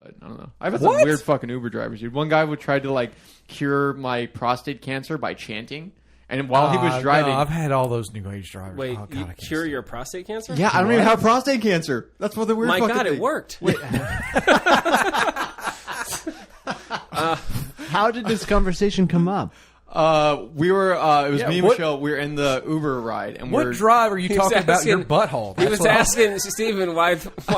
I don't know. I've had some weird fucking Uber drivers, dude. One guy would try to like cure my prostate cancer by chanting, and while he was driving, no, I've had all those new age drivers. Wait, you cure your prostate cancer? Yeah, I don't even have prostate cancer. That's what the weird. My fucking God, thing. it worked. How did this conversation come up? We were. It was me and Michelle. We were in the Uber ride, and What drive are you talking about? Your butthole. He was asking Steven why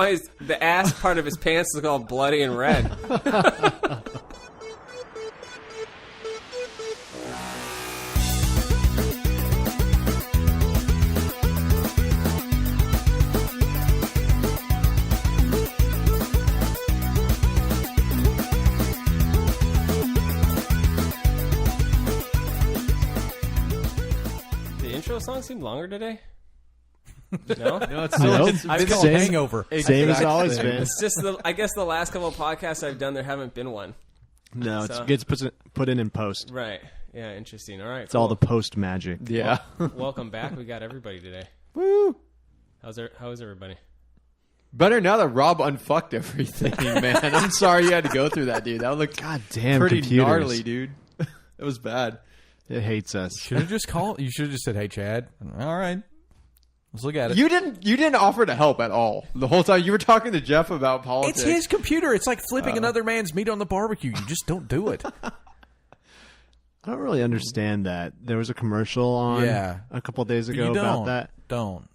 is the ass part of his pants look all bloody and red. Intro song seemed longer today. No, it's still It's called Hangover. Same as always been. it's just I guess the last couple of podcasts I've done, there haven't been one. No, it gets put in post. Right? Yeah, interesting. All right, It's all the post magic. Yeah. Welcome back. We got everybody today. Woo. How is everybody? Better now that Rob unfucked everything, man. I'm sorry you had to go through that, dude. That looked Goddamn pretty computers. gnarly, dude. It was bad. It hates us. Should have just called. You should have just said, "Hey, Chad." All right, let's look at it. You didn't offer to help at all the whole time. You were talking to Jeff about politics. It's his computer. It's like flipping another man's meat on the barbecue. You just don't do it. I don't really understand that. There was a commercial on a couple of days ago about that.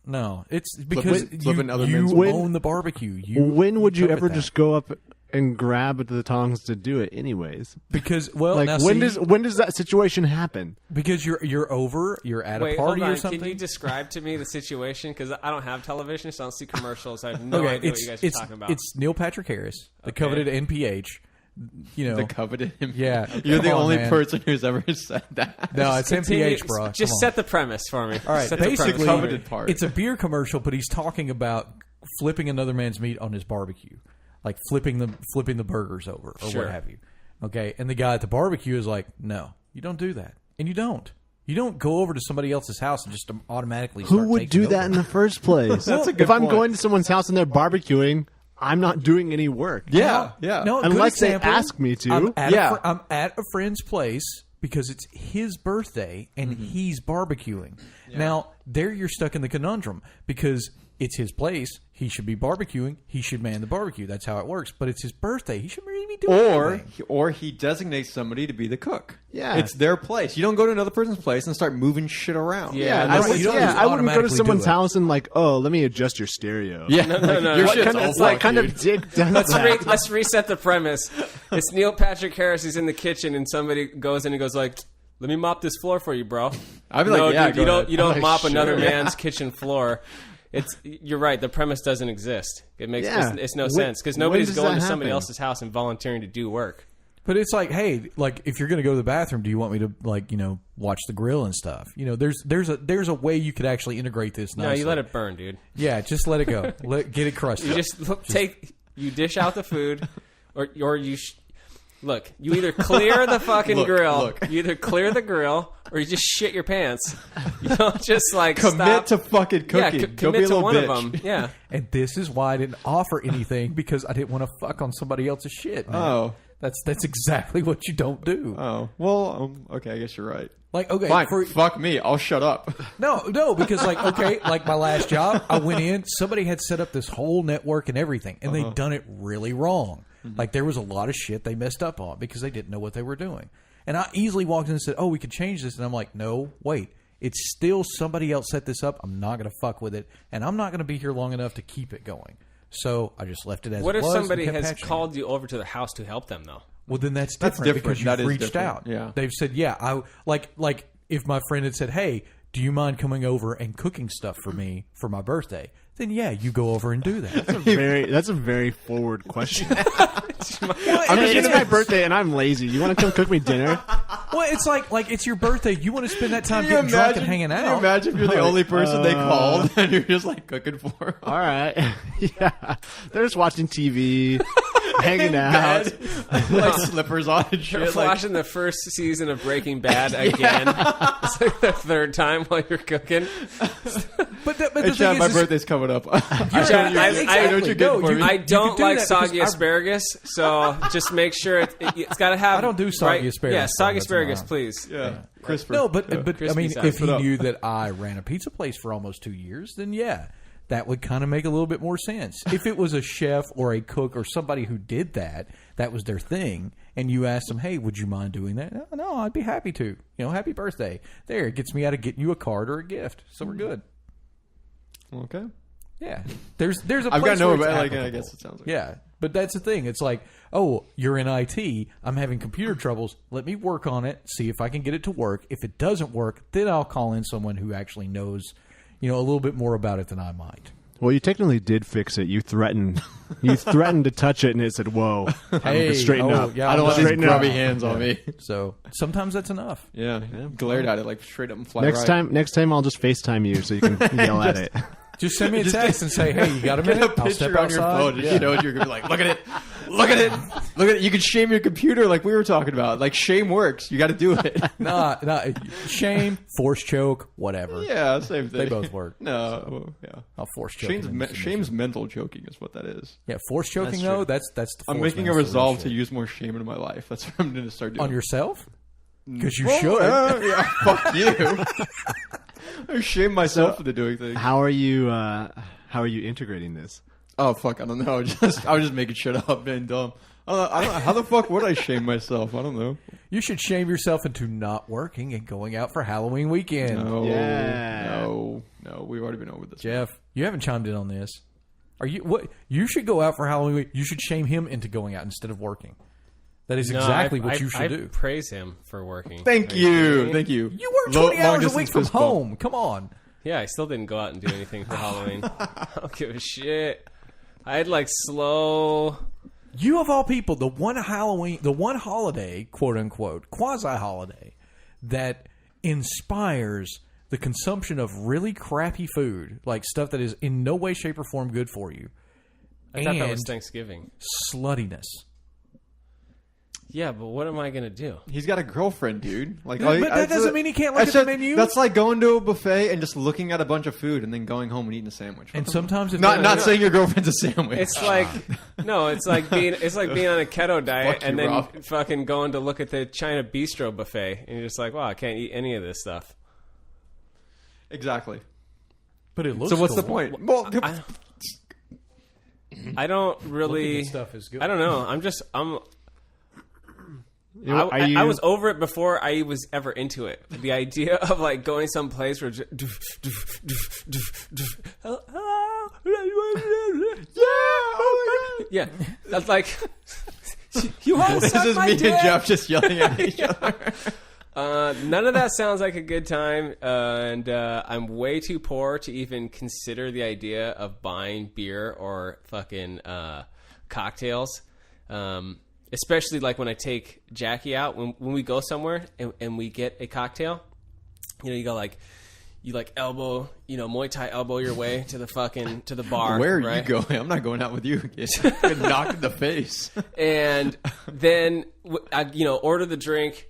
No. It's because flipping other you men's own the barbecue. When would you covet ever that. just go up and grab the tongs to do it anyways? Because Like now when see, does that situation happen? because you're at Wait, a party hold on. or something. Can you describe to me the situation? Because I don't have television, so I don't see commercials. I have no idea what you guys are talking about. It's Neil Patrick Harris, the coveted NPH. You know, the coveted him. Yeah. You're Come the on, only man. person who's ever said that. No, it's Continue. NPH, bro. Just Come on. set the premise for me. All right, Set the premise basically, for me. coveted part. it's a beer commercial, but he's talking about flipping another man's meat on his barbecue, like flipping the burgers over or Sure. what have you. Okay, and the guy at the barbecue is like, "No, you don't do that," and you don't. You don't go over to somebody else's house and just automatically. Who start would taking do that over. in the first place? That's a good If I'm point. going to someone's house and they're barbecuing, I'm not doing any work. Yeah, yeah. No, good Unless they example, ask me to. I'm at a friend's place because it's his birthday and he's barbecuing. Now, there you're stuck in the conundrum because it's his place. He should be barbecuing. He should man the barbecue. That's how it works. But it's his birthday. He shouldn't really be doing anything. Or he designates somebody to be the cook. Yeah. It's their place. You don't go to another person's place and start moving shit around. Yeah, I wouldn't you don't go just to automatically someone's do it. house and like, oh, let me adjust your stereo. Yeah. No. Your What shit's Kind all of, it's like fucked, kind dude. of dick does that. Let's reset the premise. It's Neil Patrick Harris. He's in the kitchen, and somebody goes in and goes like, "Let me mop this floor for you, bro." I'd be like, no, yeah, dude, go you don't. ahead. You don't I'm like, mop sure. another Yeah. man's kitchen floor. You're right. The premise doesn't exist. It makes Yeah. it's no When- sense because when nobody's does going that to somebody happen? else's house and volunteering to do work. But it's like, hey, like if you're going to go to the bathroom, do you want me to like, watch the grill and stuff? There's a way you could actually integrate this nicely. No, you let it burn, dude. Yeah, just let it go. Get it crushed. You just you dish out the food, or you. Look, you either clear the fucking grill, you either clear the grill, or you just shit your pants. You don't just like Commit stop. to fucking cooking. Yeah, Don't be commit a to little one bitch. of them. Yeah, And this is why I didn't offer anything because I didn't want to fuck on somebody else's shit. Man. Oh. That's exactly what you don't do. Oh. Well, okay, I guess you're right. Like, okay, Fine. Fuck me. I'll shut up. no, because like, okay, like my last job, I went in, somebody had set up this whole network and everything, and they'd done it really wrong. Like there was a lot of shit they messed up on because they didn't know what they were doing. And I easily walked in and said, "Oh, we could change this." And I'm like, "No, wait. It's still somebody else set this up. I'm not going to fuck with it, and I'm not going to be here long enough to keep it going." So I just left it as what it if was and somebody kept has patching it. called you over to their house to help them though? Well, then that's different, because That you've is reached different. out. Yeah. They've said, "Yeah, I like if my friend had said, "Hey, do you mind coming over and cooking stuff for me for my birthday?" Then yeah, you go over and do that. That's a very forward question. It's my birthday and I'm lazy. You want to come cook me dinner? Well, it's like it's your birthday. You want to spend that time Can you getting drunk and imagine- hanging Can you out. imagine if you're the only person they called and you're just like cooking for them? All right. Yeah. They're just watching TV, hanging out. like slippers on and shit. Like, Watching the first season of Breaking Bad again. It's like the third time while you're cooking. But the Hey, thing Chad, is, my is- birthday's coming up. Chad, I know what you're getting for me. I don't do like that because soggy I- asparagus, so just make sure it's got to have. I don't do soggy asparagus, Yeah, soggy that's asparagus, wrong. please. Yeah. Crisper. No, but I Crispy mean, side. if he Put up. knew that I ran a pizza place for almost 2 years, then yeah, that would kind of make a little bit more sense. If it was a chef or a cook or somebody who did that was their thing, and you asked them, "Hey, would you mind doing that?" No, I'd be happy to. Happy birthday. There, it gets me out of getting you a card or a gift, so we're good. Okay. Yeah, there's a place I've got no, where it's but I applicable. guess it sounds like. Yeah, but that's the thing. It's like, oh, you're in IT. I'm having computer troubles. Let me work on it, see if I can get it to work. If it doesn't work, then I'll call in someone who actually knows, a little bit more about it than I might. Well, you technically did fix it. You threatened to touch it, and it said, "Whoa, Hey, straighten up." Yeah, I don't want these Straighten up. grubby hands on me. So sometimes that's enough. Yeah. Glared at it like straight up and flat. Next time, I'll just FaceTime you so you can yell at it. Just send me a text and say, "Hey, you got a Get minute? a I'll step picture on your outside." phone. Just show it. You're gonna be like, look at it, look at it, look at it. You can shame your computer like we were talking about. Like shame works. You got to do it. Nah, shame, force choke, whatever. Yeah, same thing. They both work. No, yeah. I'll force choke. Shame's mental choking is what that is. Yeah, force choking That's though. true. That's the. I'm force making a master resolve shit. to use more shame in my life. That's what I'm going to start doing. On yourself because you Well, should. yeah, fuck you. I shame myself into doing things. How are you integrating this? Oh fuck, I don't know. I was just making shit up, being dumb. I don't know. How the fuck would I shame myself? I don't know. You should shame yourself into not working and going out for Halloween weekend. No, Yeah. no. We've already been over this. Jeff, you haven't chimed in on this. Are you what? You should go out for Halloween week. You should shame him into going out instead of working. That is exactly what you should I do. praise him for working. Thank you. Thank you. You work 20 hours a week from home. Come on. Yeah, I still didn't go out and do anything for Halloween. I don't give a shit. I had like slow. You of all people, the one holiday, quote unquote, quasi holiday, that inspires the consumption of really crappy food, like stuff that is in no way, shape, or form good for you. I thought that was and Thanksgiving. sluttiness. Yeah, but what am I gonna do? He's got a girlfriend, dude. Like, But that doesn't mean he can't look at the menu. That's like going to a buffet and just looking at a bunch of food and then going home and eating a sandwich. And sometimes if Not saying your girlfriend's a sandwich. It's like it's like being on a keto diet Fuck you, and then Rob. fucking going to look at the China Bistro buffet and you're just like, wow, I can't eat any of this stuff. Exactly. but it looks So what's the cool. point? Well, I don't really. Looking at stuff is good. I don't know. I was over it before I was ever into it. The idea of like going someplace where just, yeah, that's like you all this suck is my me dick. and Jeff just yelling at each other. None of that sounds like a good time, and I'm way too poor to even consider the idea of buying beer or fucking cocktails. Especially like when I take Jackie out, when we go somewhere and we get a cocktail, you go like, you like elbow, Muay Thai elbow your way to the bar. Where are right? you going? I'm not going out with you. Get knocked in the face. And then I, order the drink.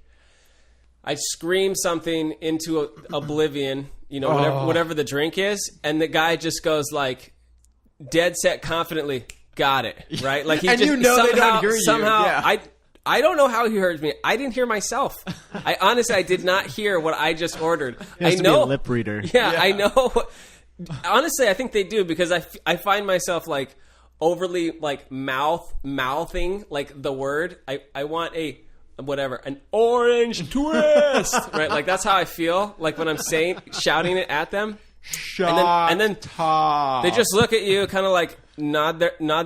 I scream something into oblivion, whatever the drink is, and the guy just goes like, dead set confidently, got it, right? Like he And just they don't hear you. somehow Yeah. I don't know how he heard me. I didn't hear myself. I did not hear what I just ordered. He has I to know be a lip reader. Yeah, I know. Honestly, I think they do because I find myself like overly like mouthing like the word. I want an orange twist, right? Like that's how I feel like when I'm shouting it at them. And then they just look at you, kind of like nod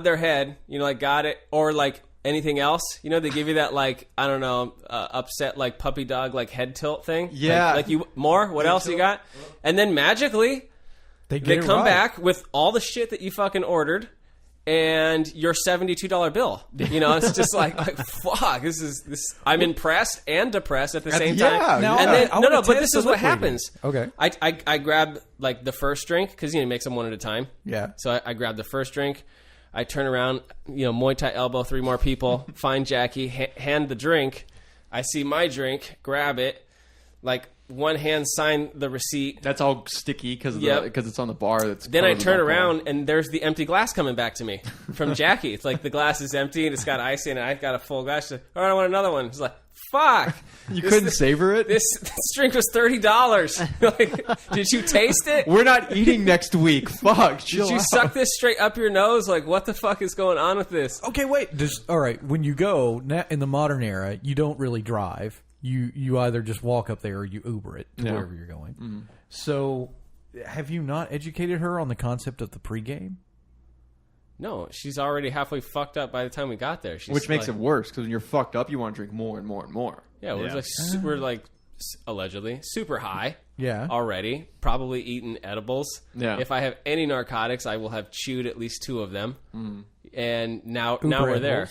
their head, like got it, or like anything else. They give you that like I don't know, upset like puppy dog like head tilt thing. Yeah. like you more. What else you got? And then magically they come right. back with all the shit that you fucking ordered. And your $72 bill, it's just like fuck. This. I'm impressed and depressed at the same time. Yeah, Now, And then I wanna but test this the is what lip reading. happens. Okay. I grab like the first drink because it makes them one at a time. Yeah. So I grab the first drink. I turn around, Muay Thai elbow 3 more people. Find Jackie, hand the drink. I see my drink, grab it. Like one hand sign the receipt. That's all sticky because it's on the bar. Then I turn around and there's the empty glass coming back to me from Jackie. It's like the glass is empty and it's got ice in it. I've got a full glass. She's like, all right, I want another one. It's like, fuck. You couldn't savor it? This drink was $30. Like, did you taste it? We're not eating next week. Fuck. Did you suck this straight up your nose? Like, what the fuck is going on with this? Okay, wait. All right, when you go in the modern era, you don't really drive. You either just walk up there or you Uber it to wherever you're going. Mm-hmm. So, have you not educated her on the concept of the pregame? No, she's already halfway fucked up by the time we got there. Which makes it worse because when you're fucked up, you want to drink more and more and more. Yeah, we're like allegedly super high. Yeah, already probably eaten edibles. Yeah, if I have any narcotics, I will have chewed at least 2 of them. Mm. And now we're edibles. there.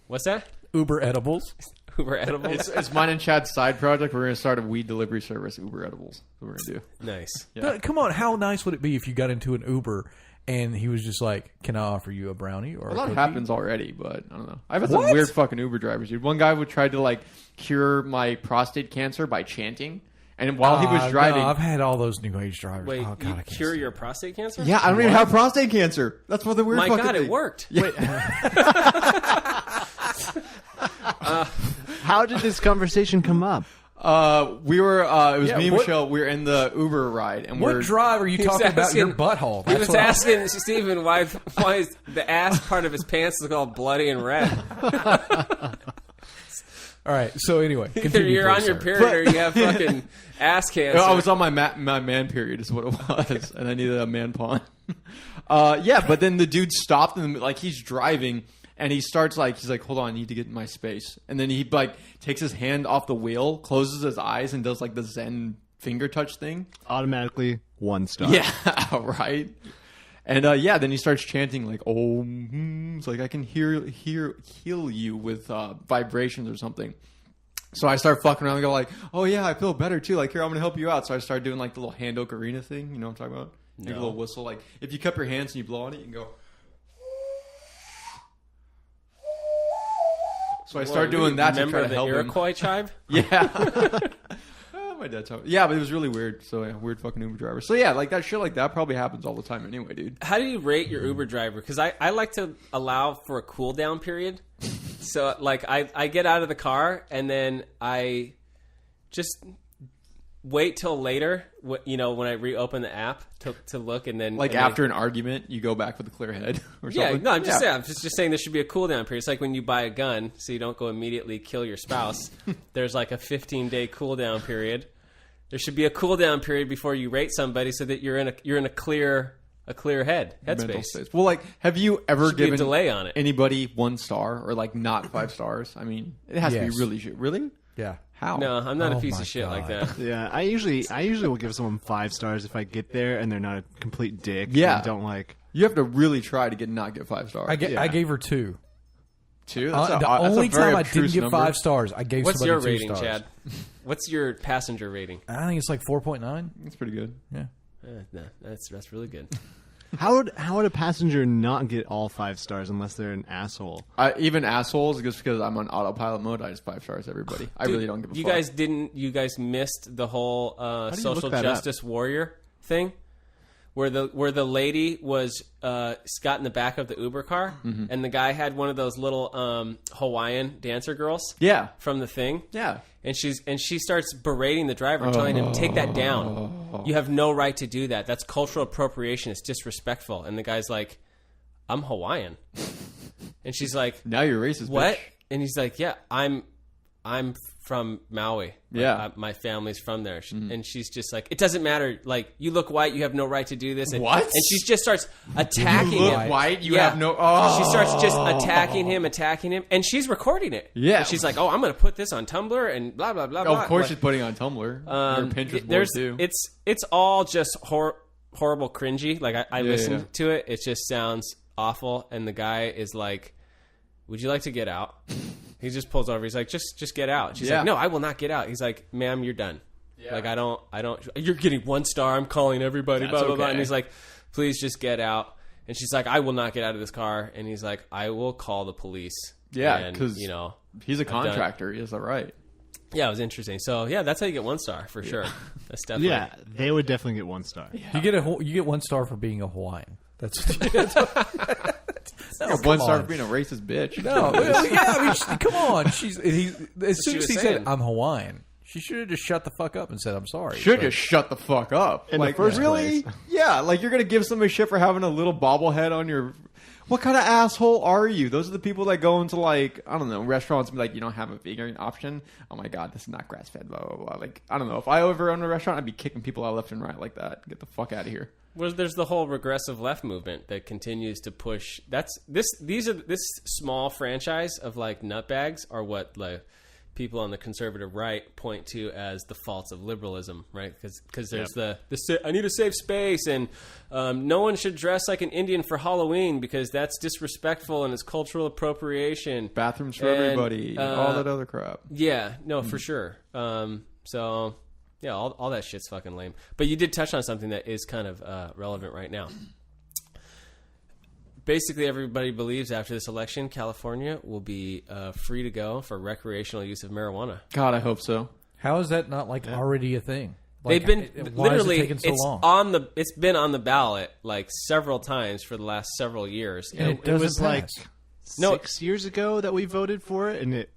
What's that? Uber edibles. Uber edibles. It's mine and Chad's side project. We're going to start a weed delivery service. Uber edibles. That's what we're going to do. Nice. Yeah. But come on, how nice would it be if you got into an Uber and he was just like, "Can I offer you a brownie or a lot cookie?" happens already, but I don't know. I've had some weird fucking Uber drivers, dude. One guy would try to like cure my prostate cancer by chanting, and while he was driving, no, I've had all those new age drivers. Wait, oh, God, you I can't cure see your it. prostate cancer? Yeah, I don't even have prostate cancer. That's what the weird. My fucking God, thing. it worked. Yeah. How did this conversation come up? We were. It was me and Michelle. We were in the Uber ride, and What drive are you talking about? Your butthole. He was asking Stephen why is the ass part of his pants is all bloody and red. All right. So anyway, either you're on your period or you have fucking ass cancer. I was on my man period, is what it was, and I needed a man pawn. Yeah, but then the dude stopped and like he's driving. And he starts he's like, hold on, I need to get in my space. And then he like takes his hand off the wheel, closes his eyes, and does like the Zen finger touch thing. Automatically 1 star. Yeah, right. And then he starts chanting like, "Oh, it's like I can heal you with vibrations or something." So I start fucking around and go like, "Oh yeah, I feel better too. Like here, I'm gonna help you out." So I started doing like the little hand ocarina thing. You know what I'm talking about? No. Like a little whistle. Like if you cup your hands and you blow on it, you can go. So I started doing that to try to help him. Remember the Iroquois tribe? Yeah. My dad told me. Yeah, but it was really weird. So yeah, weird fucking Uber driver. So yeah, like that shit like that probably happens all the time anyway, dude. How do you rate your Uber driver? Because I like to allow for a cool down period. So like I get out of the car and then I just wait till later, when I reopen the app to look, and then after an argument, you go back with a clear head or something. Yeah, no, I'm just saying. I'm just saying there should be a cooldown period. It's like when you buy a gun, so you don't go immediately kill your spouse. There's like a 15-day cooldown period. There should be a cooldown period before you rate somebody, so that you're in a clear headspace. Well, like, have you ever given a delay on it. Anybody 1 star or like not 5 stars? I mean, it has to be really. Yeah. How? No, I'm not a piece of shit like that. Yeah, I usually will give someone 5 stars if I get there and they're not a complete dick. Yeah, and don't like. You have to really try to not get 5 stars. I gave her 2. 2? The only time I didn't get 5 stars, I gave. What's somebody your rating, 2 stars. Chad? What's your passenger rating? I think it's like 4.9. That's pretty good. Yeah, no, that's really good. How would a passenger not get all 5 stars unless they're an asshole? Even assholes, just because I'm on autopilot mode, I just 5 stars everybody. I really don't give a fuck. You guys missed the whole social justice warrior thing, where the lady was got in the back of the Uber car, and the guy had one of those little Hawaiian dancer girls. Yeah, from the thing. Yeah. And she starts berating the driver, telling him, "Take that down. You have no right to do that. That's cultural appropriation. It's disrespectful." And the guy's like, "I'm Hawaiian." And she's like, "Now you're racist." What? Bitch. And he's like, "Yeah, I'm from Maui. Yeah, my family's from there." And she's just like, "It doesn't matter. Like, you look white. You have no right to do this." And, what? And she just starts attacking him. You look him. white. You have no. Oh. She starts just attacking him, and she's recording it. Yeah. And she's like, "Oh, I'm going to put this on Tumblr and blah blah blah." Of course, she's putting on Tumblr. Pinterest board too. It's all just horrible, cringy. Like I listened to it. It just sounds awful. And the guy is like, "Would you like to get out?" He just pulls over. He's like, just get out. She's like, "No, I will not get out." He's like, "Ma'am, you're done. Yeah. Like, I don't, you're getting 1 star. I'm calling everybody, blah, blah, blah." And he's like, "Please just get out." And she's like, "I will not get out of this car." And he's like, "I will call the police." Yeah, because he's a contractor. He has the right. Yeah, it was interesting. So yeah, that's how you get 1 star for sure. That's definitely they would definitely get 1 star. You get 1 star for being a Hawaiian. That's what you No, 1 star for being a racist bitch. No, come on. As soon as he said, saying. "I'm Hawaiian," she should have just shut the fuck up and said, "I'm sorry." Should just shut the fuck up. In the first really? place. Yeah, like you're gonna give somebody shit for having a little bobblehead on your. What kind of asshole are you? Those are the people that go into like I don't know restaurants and be like, you don't have a vegan option. Oh my god, this is not grass fed. Blah blah blah. Like I don't know. If I ever owned a restaurant, I'd be kicking people out left and right like that. Get the fuck out of here. Well, there's the whole regressive left movement that continues to push. This small franchise of like nutbags are what like people on the conservative right point to as the faults of liberalism, right? Because there's I need a safe space, and no one should dress like an Indian for Halloween because that's disrespectful and it's cultural appropriation. Bathrooms for everybody, all that other crap. Yeah, no, for sure. So. Yeah, all that shit's fucking lame. But you did touch on something that is kind of relevant right now. Basically, everybody believes after this election, California will be free to go for recreational use of marijuana. God, I hope so. How is that not like already a thing? Like, They've been why literally is it taking so long? It's been on the ballot like several times for the last several years. And It was doesn't like pass. 6 years ago that we voted for it, and it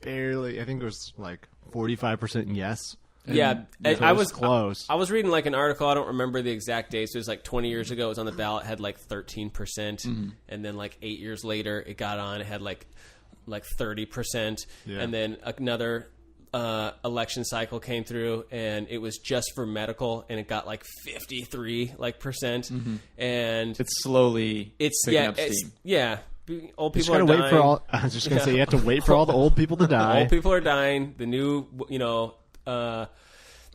barely. I think it was like 45% yes. Yeah, I was close. I was reading like an article. I don't remember the exact dates. It was like 20 years ago. It was on the ballot. Had like 13%, and then like 8 years later, it got on. It had like 30%, and then another election cycle came through, and it was just for medical, and it got like 53% and It's slowly picking up steam. Old Just people are gotta dying. wait for all. I was just gonna say you have to wait for all the old people to die. Old people are dying. The new,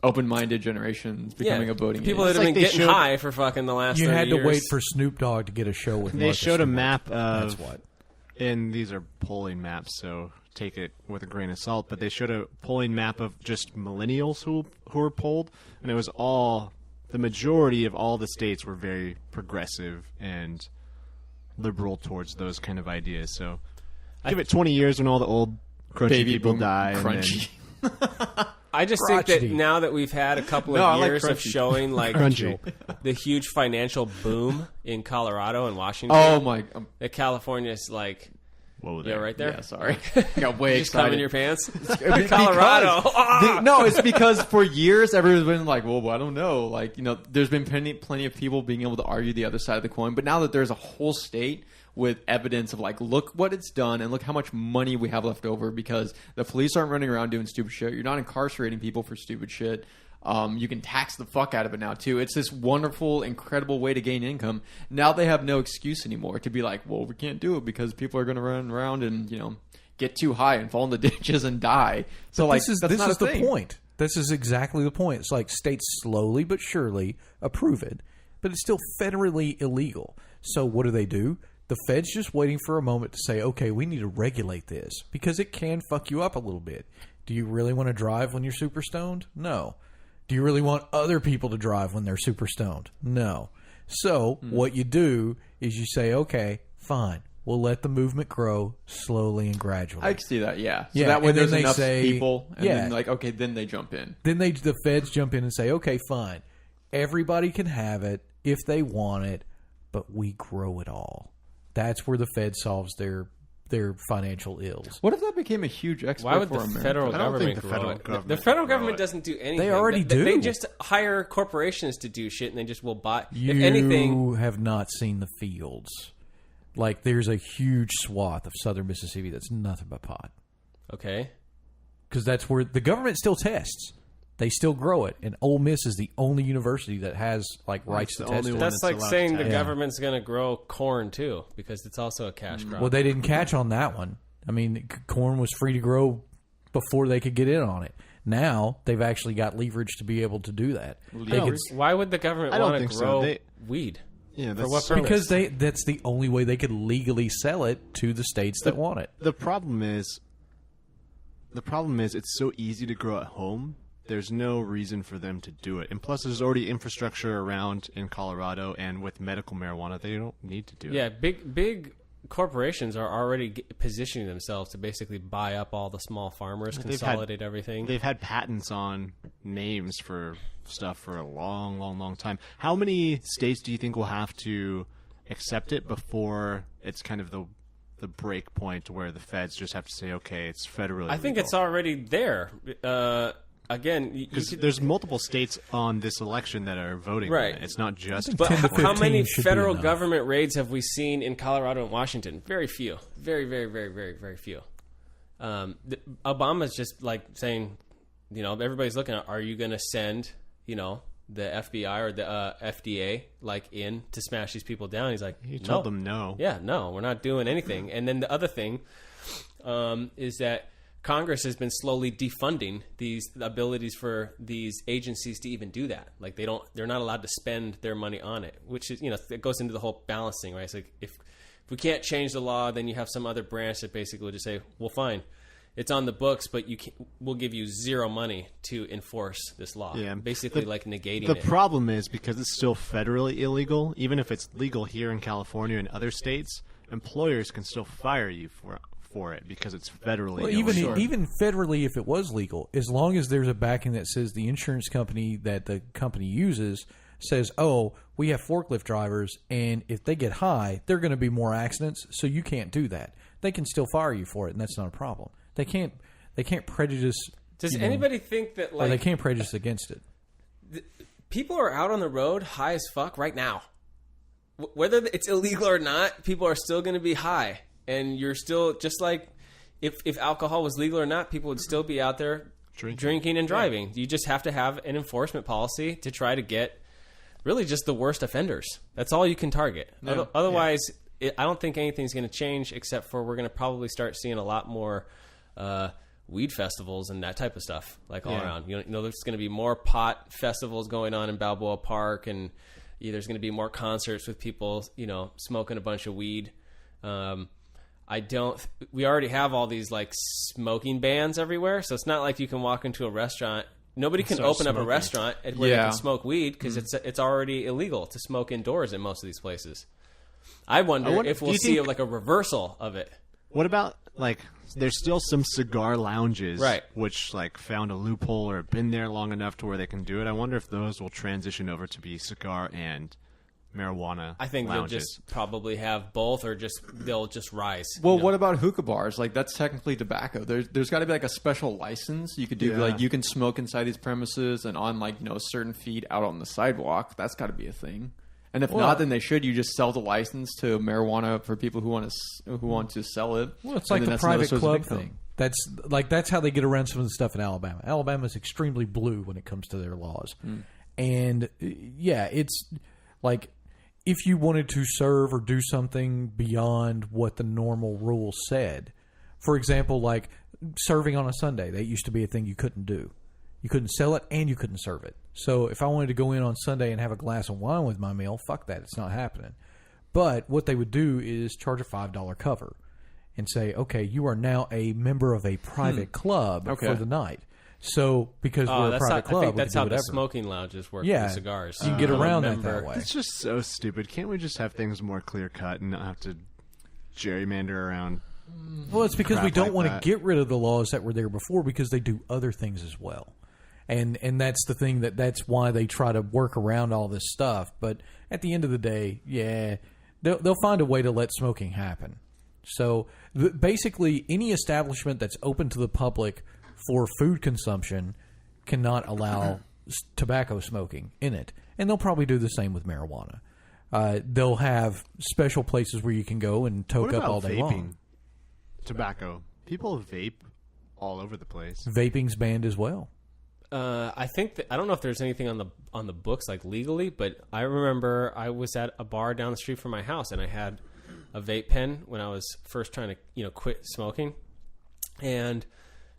Open-minded generations becoming a voting people age. that have been like they getting showed- high for fucking the last. You 30 had to years. wait for Snoop Dogg to get a show with. They Martha showed a Stewart. map of. That's what. And these are polling maps, so take it with a grain of salt. But they showed a polling map of just millennials who were polled, and it was all the majority of all the states were very progressive and liberal towards those kind of ideas. So give it 20 years when all the old crunchy Baby people boom die. And crunchy. I just think that Crotchety. now that we've had a couple No, I of like years of crunchy. showing like Crunchy. the huge financial boom in Colorado and Washington, Oh my! that California's like, Whoa, yeah, right there. Yeah, sorry. I got way Just come in excited. your pants. Because- Colorado. No, it's because for years everyone's been like, well, I don't know. Like, there's been plenty of people being able to argue the other side of the coin. But now that there's a whole state with evidence of like, look what it's done and look how much money we have left over because the police aren't running around doing stupid shit. You're not incarcerating people for stupid shit. You can tax the fuck out of it now too. It's this wonderful, incredible way to gain income. Now they have no excuse anymore to be like, well, we can't do it because people are going to run around and get too high and fall in the ditches and die. So But like, this is that's not a the thing. point. This is exactly the point. It's like states slowly but surely approve it, but it's still federally illegal. So what do? The Fed's just waiting for a moment to say, okay, we need to regulate this because it can fuck you up a little bit. Do you really want to drive when you're super stoned? No. Do you really want other people to drive when they're super stoned? No. So what you do is you say, okay, fine. We'll let the movement grow slowly and gradually. I can see that, yeah. So Yeah, that way and then there's they enough say- people, and yeah. then like, okay, then they jump in. Then the feds jump in and say, okay, fine. Everybody can have it if they want it, but we grow it all. That's where the Fed solves their financial ills. What if that became a huge export Why would for the America? federal I don't government think the grow federal it? government The federal would grow government it. doesn't do anything. They already do. They just hire corporations to do shit, and they just will buy. You if anything, have not seen the fields. Like, there's a huge swath of southern Mississippi that's nothing but pot. okay. Because that's where the government still tests. They still grow it. And Ole Miss is the only university that has, like, rights to the test only it. one. That's that's like allowed saying to the tax. government's going to grow corn too, because it's also a cash crop. Well, they didn't catch on that one. I mean, corn was free to grow before they could get in on it. Now they've actually got leverage to be able to do that. They could, Why would the government I don't want think to so. grow They- weed? Yeah, For what so- purpose? because that's the only way they could legally sell it to the states that want it. The problem is it's so easy to grow at home. There's no reason for them to do it. And plus, there's already infrastructure around in Colorado, and with medical marijuana, they don't need to do it. Yeah, big corporations are already positioning themselves to basically buy up all the small farmers, consolidate everything. They've had patents on names for stuff for a long, long, long time. How many states do you think will have to accept it before it's kind of the break point where the feds just have to say, okay, it's federally I think legal? it's already there. Again, Because there's multiple states on this election that are voting. Right. On it. It's not just. But 10 to how 15 many should be federal enough. government raids have we seen in Colorado and Washington? Very few. Very, very, very, very, very few. Obama's just like saying, everybody's looking at, are you going to send, the FBI or the FDA in to smash these people down? He's like, He told them no. Yeah, no, we're not doing anything. And then the other thing is that Congress has been slowly defunding the abilities for these agencies to even do that. Like they're not allowed to spend their money on it, which is, it goes into the whole balancing, right? It's like if we can't change the law, then you have some other branch that basically will just say, well, fine, it's on the books, but we'll give you zero money to enforce this law. Yeah. Basically negating The it. problem is because it's still federally illegal, even if it's legal here in California and other states, employers can still fire you for it because it's federally Well, illegal. even federally, if it was legal, as long as there's a backing that says the insurance company that the company uses says, oh, we have forklift drivers, and if they get high, there are going to be more accidents, so you can't do that. They can still fire you for it, and that's not a problem. They can't prejudice. Does anybody think that Or they can't prejudice against it. people are out on the road high as fuck right now? Whether it's illegal or not, people are still going to be high. And you're still, just like if alcohol was legal or not, people would still be out there drinking and driving. You just have to have an enforcement policy to try to get really just the worst offenders. That's all you can target. Yeah. Otherwise, I don't think anything's going to change, except for we're going to probably start seeing a lot more weed festivals and that type of stuff all around. There's going to be more pot festivals going on in Balboa Park, and there's going to be more concerts with people, smoking a bunch of weed. We already have all these smoking bans everywhere, so it's not like you can walk into a restaurant. Nobody can open up a restaurant where they can smoke weed because it's already illegal to smoke indoors in most of these places. I wonder if we'll see a reversal of it. What about there's still some cigar lounges, Right, which found a loophole or have been there long enough to where they can do it. I wonder if those will transition over to be cigar and marijuana. I think lounges. they'll just probably have both, or they'll just rise. Well, what about hookah bars? That's technically tobacco. There's got to be a special license you could do. You can smoke inside these premises and on a certain feet out on the sidewalk. That's got to be a thing. And if not, then you just sell the license to marijuana for people who want to sell it. Well, it's like the private club thing. That's how they get around some of the stuff in Alabama. Alabama is extremely blue when it comes to their laws. And it's if you wanted to serve or do something beyond what the normal rules said, for example, serving on a Sunday, that used to be a thing you couldn't do. You couldn't sell it and you couldn't serve it. So if I wanted to go in on Sunday and have a glass of wine with my meal, fuck that. It's not happening. But what they would do is charge a $5 cover and say, okay, you are now a member of a private club for the night. So because we're a private club, I think that's how whatever. the smoking lounges work Yeah, with cigars. you can get around that way. It's just so stupid. Can't we just have things more clear cut and not have to gerrymander around? Well, it's because we crap don't like want to that. get rid of the laws that were there before because they do other things as well. And that's the thing that's why they try to work around all this stuff. But at the end of the day, they'll find a way to let smoking happen. So basically, any establishment that's open to the public for food consumption cannot allow tobacco smoking in it. And they'll probably do the same with marijuana. They'll have special places where you can go and toke What up about all day vaping? long. Tobacco. People vape all over the place. Vaping's banned as well. I think that, I don't know if there's anything on the books legally, but I remember I was at a bar down the street from my house and I had a vape pen when I was first trying to quit smoking, and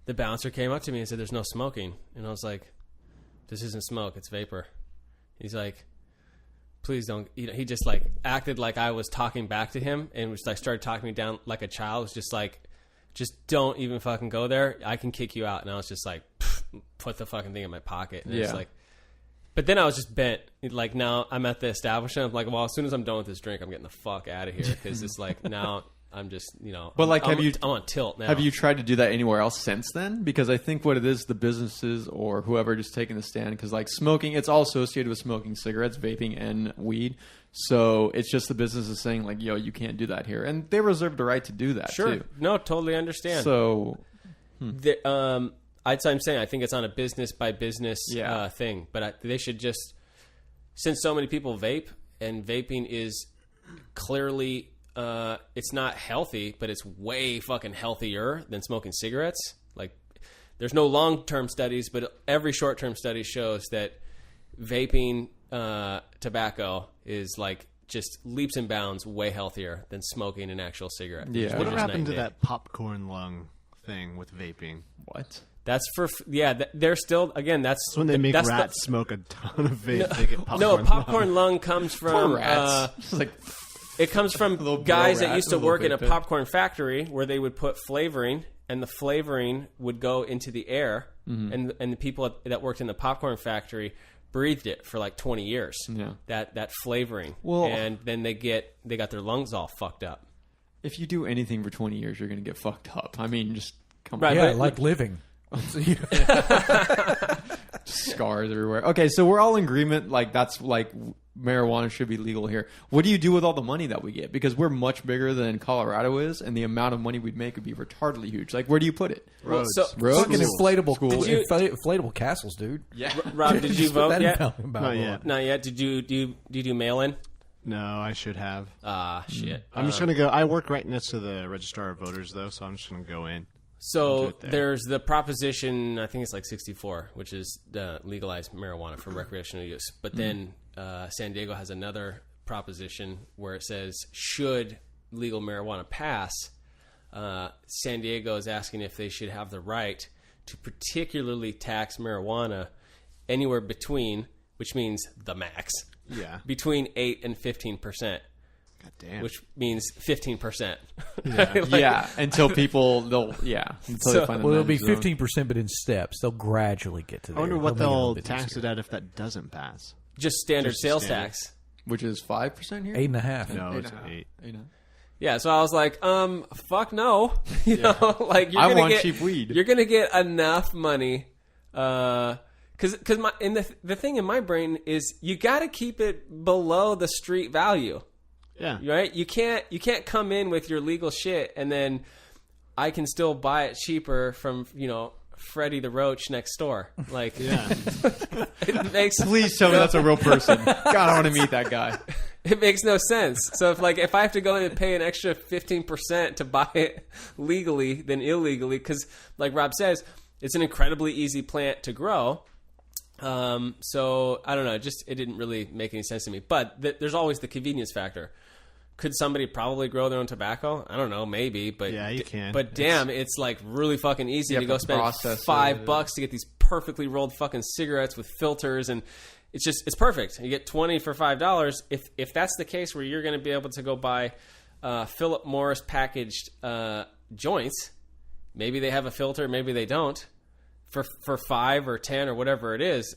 the bouncer came up to me and said, "There's no smoking," and I was like, "This isn't smoke, it's vapor." He's like, "Please don't." He just acted like I was talking back to him and was started talking me down like a child. It was just just don't even fucking go there. I can kick you out. And I was just put the fucking thing in my pocket. And it's But then I was just bent. Like, now I'm at the establishment. I'm like, well, as soon as I'm done with this drink, I'm getting the fuck out of here. Because it's like, now I'm just, But like, I'm on tilt now. Have you tried to do that anywhere else since then? Because I think what it is, the businesses or whoever just taking the stand, because like smoking, it's all associated with smoking cigarettes, vaping, and weed. So it's just the businesses saying like, yo, you can't do that here. And they reserve the right to do that Sure. too. No, totally understand. So I'm saying I think it's on a business by business thing. But they should just, since so many people vape, and vaping is clearly... it's not healthy, but it's way fucking healthier than smoking cigarettes. Like, there's no long-term studies, but every short-term study shows that vaping tobacco is like just leaps and bounds way healthier than smoking an actual cigarette. Yeah. Whatever happened to that popcorn lung thing with vaping? what? That's for they're still again. That's It's when they make that's rats smoke a ton of vape. They get popcorn. No, popcorn lung comes Poor from rats. It's like It comes from Little guys bro that rat, used to little work in a vape. popcorn factory where they would put flavoring, and the flavoring would go into the air, and the people that worked in the popcorn factory breathed it for like 20 years. Yeah. That flavoring, Well- and then they got their lungs all fucked up. if you do anything for 20 years, you're going to get fucked up. I mean, just come Right, on. Yeah, but- like living. Scars everywhere. Okay, so we're all in agreement. Like that's like marijuana should be legal here. What do you do with all the money that we get? Because we're much bigger than Colorado is, and the amount of money we'd make would be retardedly huge. Like, where do you put it? Roads. So- Roads? Fucking inflatable, Schools. inflatable castles, dude. Yeah. Rob, did you Just put vote that in yet? Balboa. Not yet. Not yet. Did you do mail in? No, I should have. Shit. I'm just gonna go. I work right next to the registrar of voters, though, so I'm just gonna go in. So Do it there. there's the proposition, I think it's like 64, which is legalize marijuana for recreational use. But then San Diego has another proposition where it says, should legal marijuana pass, San Diego is asking if they should have the right to particularly tax marijuana anywhere between, which means the max, Yeah. between 8 and 15%. God damn. Which means 15%. Yeah, until until So- they find the Well, it'll be magic zone. 15%, but in steps. They'll gradually get to there. I wonder what make it a little they'll bit tax easier. it at if that doesn't pass. Just standard Just sales standard. tax. Which is 5% here. 8.5. No, it's 8.5. 8. 8.5. Yeah, so I was like, fuck no. You know, like you're I gonna want get, cheap weed. You're gonna get enough money, because the thing in my brain is you got to keep it below the street value, Yeah. right? You can't come in with your legal shit and then I can still buy it cheaper from Freddie the Roach next door. Like, Yeah. it makes Please tell me that's a real person. God, I want to meet that guy. It makes no sense. So if I have to go in and pay an extra 15% to buy it legally than illegally, because like Rob says, it's an incredibly easy plant to grow. So I don't know. It didn't really make any sense to me. But there's always the convenience factor. Could somebody probably grow their own tobacco? I don't know, maybe, but Yeah, you can. But damn, it's like really fucking easy You to have go to spend process $5 to get these perfectly rolled fucking cigarettes with filters, and it's perfect. You get 20 for $5. If that's the case, where you're going to be able to go buy Philip Morris packaged joints, maybe they have a filter, maybe they don't, for 5 or 10 or whatever it is,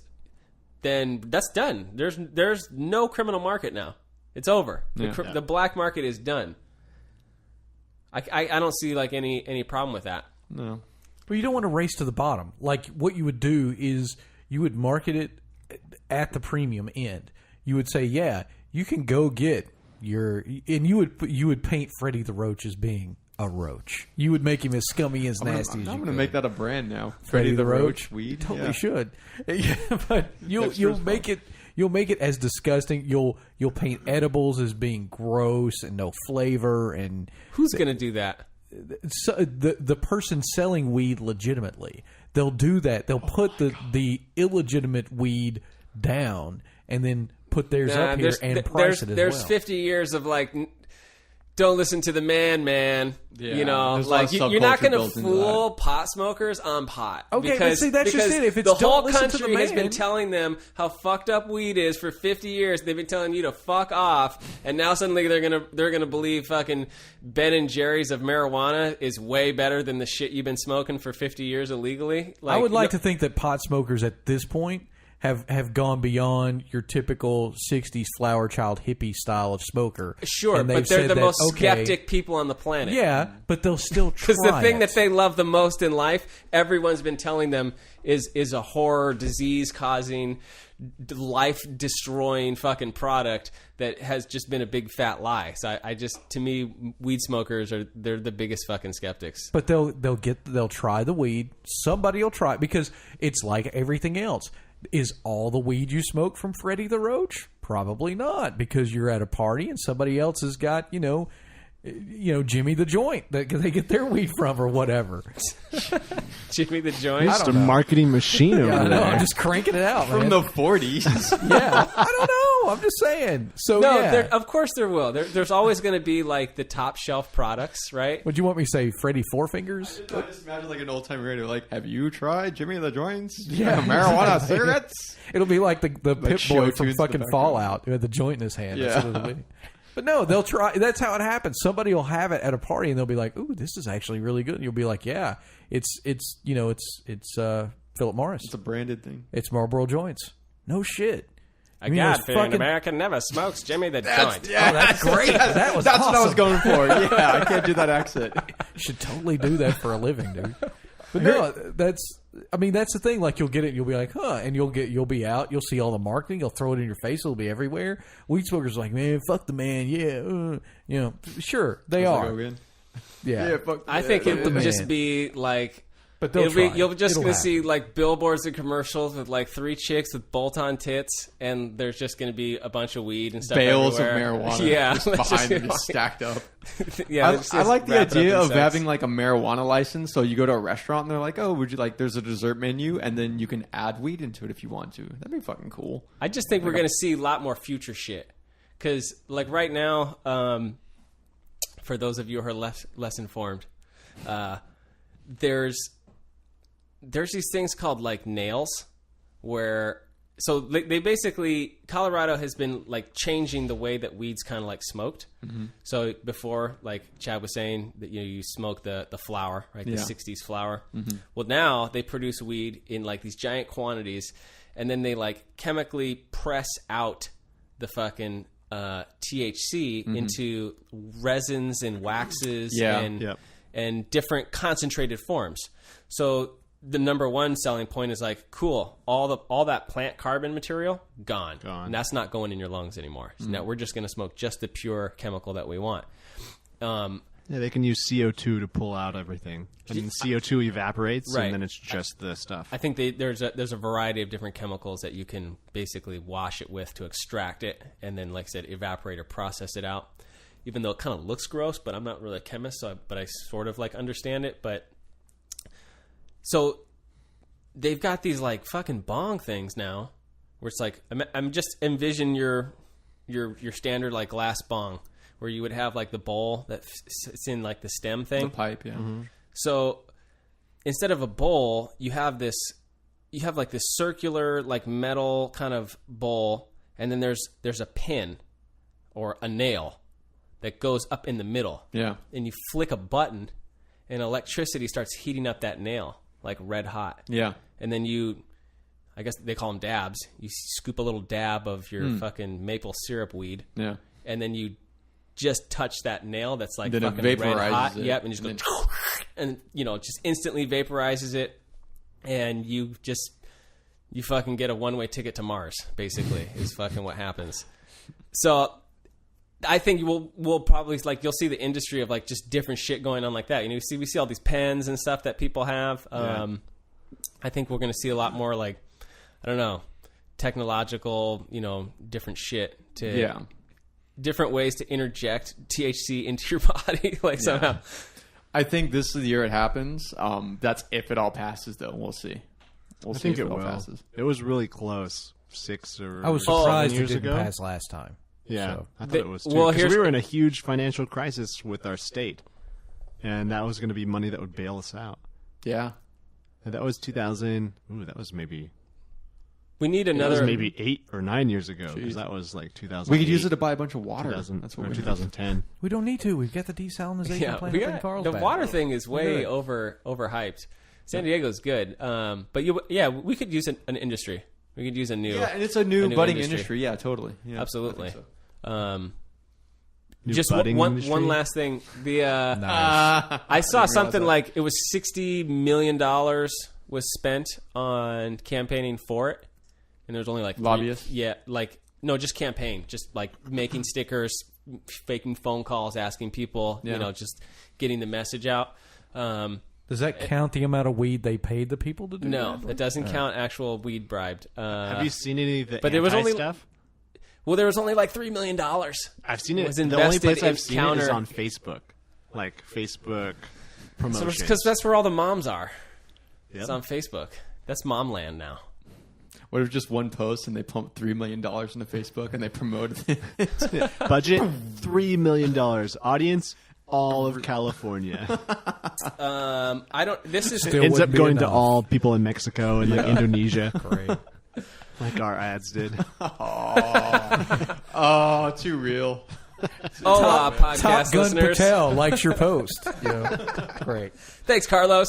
then that's done. There's no criminal market now. It's over. The black market is done. I don't see like any problem with that. No. Well, you don't want to race to the bottom. Like, what you would do is you would market it at the premium end. You would say, yeah, you can go get and you would paint Freddie the Roach as being a roach. You would make him as scummy, as nasty as you I'm could. going to make that a brand now. Freddie the Roach. weed. Totally Yeah. should. Yeah, but you'll make it. You'll make it as disgusting. You'll paint edibles as being gross and no flavor. And Who's going to do that? so the person selling weed legitimately, they'll do that. They'll put the illegitimate weed down and then put theirs up here and price it as there's well. 50 years of like, don't listen to the man. Yeah, You know, there's a like lot of you're not subculture going to built into fool pot smokers on pot. Okay, but see, that's just it. If it's the whole don't listen to the country has been man. telling them how fucked up weed is for 50 years. They've been telling you to fuck off, and now suddenly they're gonna believe fucking Ben and Jerry's of marijuana is way better than the shit you've been smoking for 50 years illegally. I would like to think that pot smokers at this point have gone beyond your typical 60s flower child hippie style of smoker. Sure, And but they've they're said the that, most okay, skeptic people on the planet. Yeah, but they'll still try. Because the thing it. that they love the most in life, everyone's been telling them is a horror, disease-causing, life-destroying fucking product that has just been a big fat lie. So I just, to me, weed smokers they're the biggest fucking skeptics. But they'll try the weed. Somebody will try it because it's like everything else. Is all the weed you smoke from Freddie the Roach? Probably not, because you're at a party and somebody else has got, Jimmy the Joint that they get their weed from or whatever. Jimmy the Joint? Just a marketing machine over I know, there. I'm just cranking it out, From man. the 40s. Yeah, I don't know. I'm just saying. So No, yeah. of course there will. There's always going to be like the top shelf products, right? Would you want me to say Freddie Four Fingers? I just imagine like an old time radio, like, have you tried Jimmy the Joints? Yeah. Marijuana cigarettes? It'll be like the Pip show Boy from tunes in the fucking background. Fallout who had the joint in his hand. That's Yeah. what it'll be. But no, they'll try. That's how it happens. Somebody will have it at a party and they'll be like, "Ooh, this is actually really good." And you'll be like, "Yeah, it's Philip Morris. It's a branded thing. It's Marlboro joints. No shit." A mean, those God-fearing fucking- American never smokes Jimmy the Joint. Yeah, Oh, that's great. That was That's what I was awesome. going for. Yeah, I can't do that accent. You should totally do that for a living, dude. But no, that's the thing. Like, you'll get it, and you'll be like, huh, and you'll be out, you'll see all the marketing, you'll throw it in your face, it'll be everywhere. Weed smokers are like, man, fuck the man, yeah, sure they Like, are, Hogan. yeah. Fuck I think it would man. just be like... But they'll try. You're just It'll going to happen. see like billboards and commercials with like 3 chicks with bolt-on tits, and there's just going to be a bunch of weed and stuff bales everywhere. of marijuana. Yeah, just behind them, just stacked up. yeah. I like the idea of having like a marijuana license. So you go to a restaurant and they're like, "Oh, would you like?" There's a dessert menu, and then you can add weed into it if you want to. That'd be fucking cool. I just think we're going to see a lot more future shit because, like right now, for those of you who are less informed, there's these things called like nails, where so they basically Colorado has been like changing the way that weed's kind of like smoked. Mm-hmm. So before, like Chad was saying, that you smoke the flower, right? The 60s flower. Mm-hmm. Well, now they produce weed in like these giant quantities, and then they like chemically press out the fucking THC into resins and waxes and different concentrated forms. So the number one selling point is like, cool, all that plant carbon material gone. And that's not going in your lungs anymore. So now we're just going to smoke just the pure chemical that we want. Yeah, they can use CO2 to pull out everything, and then CO2 evaporates, Right. and then it's just the stuff. I think there's a variety of different chemicals that you can basically wash it with to extract it, and then, like I said, evaporate or process it out. Even though it kind of looks gross, but I'm not really a chemist, but I sort of like understand it. But so they've got these like fucking bong things now, where it's like I'm just envision your standard like glass bong, where you would have like the bowl that sits in like the stem thing, The pipe, yeah. Mm-hmm. So instead of a bowl, you have like this circular like metal kind of bowl, and then there's a pin or a nail that goes up in the middle. Yeah. And you flick a button, and electricity starts heating up that nail like red hot. Yeah. And then I guess they call them dabs. You scoop a little dab of your fucking maple syrup weed. Yeah. And then you just touch that nail that's like Then it fucking red vaporizes hot. it. Yep, and you just go, and just instantly vaporizes it, and you fucking get a one-way ticket to Mars. Basically, is fucking what happens. So, I think we'll probably like you'll see the industry of like just different shit going on like that. We see all these pens and stuff that people have. I think we're going to see a lot more like I don't know, technological, different shit to different ways to interject THC into your body, like somehow. I think this is the year it happens. That's if it all passes, though. We'll see. We'll I see think if it all will. passes. It was really close 6 or I was 7 surprised it years didn't ago. pass last time. Yeah, So. I thought it was too. Well, 'cause here's- we were in a huge financial crisis with our state, and that was going to be money that would bail us out. Yeah. And that was 2000. Ooh, that was maybe We need that was another. maybe 8 or 9 years ago, because that was like 2000. We could use it to buy a bunch of water. 2000, That's what or we 2010. We don't need to. We've got the desalinization Yeah, plant we up in got, Carlsbad. the water thing is way good. overhyped. San Diego's good, but we could use an industry. We could use a new. Yeah, and it's a new budding industry. industry. Yeah, totally. Yeah, Absolutely. I think so. Just budding one industry? last thing. The Nice. I saw something that. like it was $60 million was spent on campaigning for it, and there's only like Lobbyists? No, just campaign, just like making stickers, faking phone calls, asking people, Yeah. just getting the message out. Does that count the amount of weed they paid the people to do No, that? it doesn't count actual weed bribed. Have you seen any of the but there was only- stuff? Well, there was only like $3 million. I've seen it. was The only invested place in I've seen it is counter- on Facebook, like Facebook So promotions. because that's where all the moms are. Yep. It's on Facebook. That's mom land now. What if just one post and they pumped $3 million into Facebook and they promoted it? Budget $3 million. Audience all of California. I don't. This is Still Ends up wouldn't be going to enough. all people in Mexico and like Indonesia, Great. like our ads did. Oh, too real. podcast Top Gun listeners. Patel likes your post. Great. Thanks, Carlos.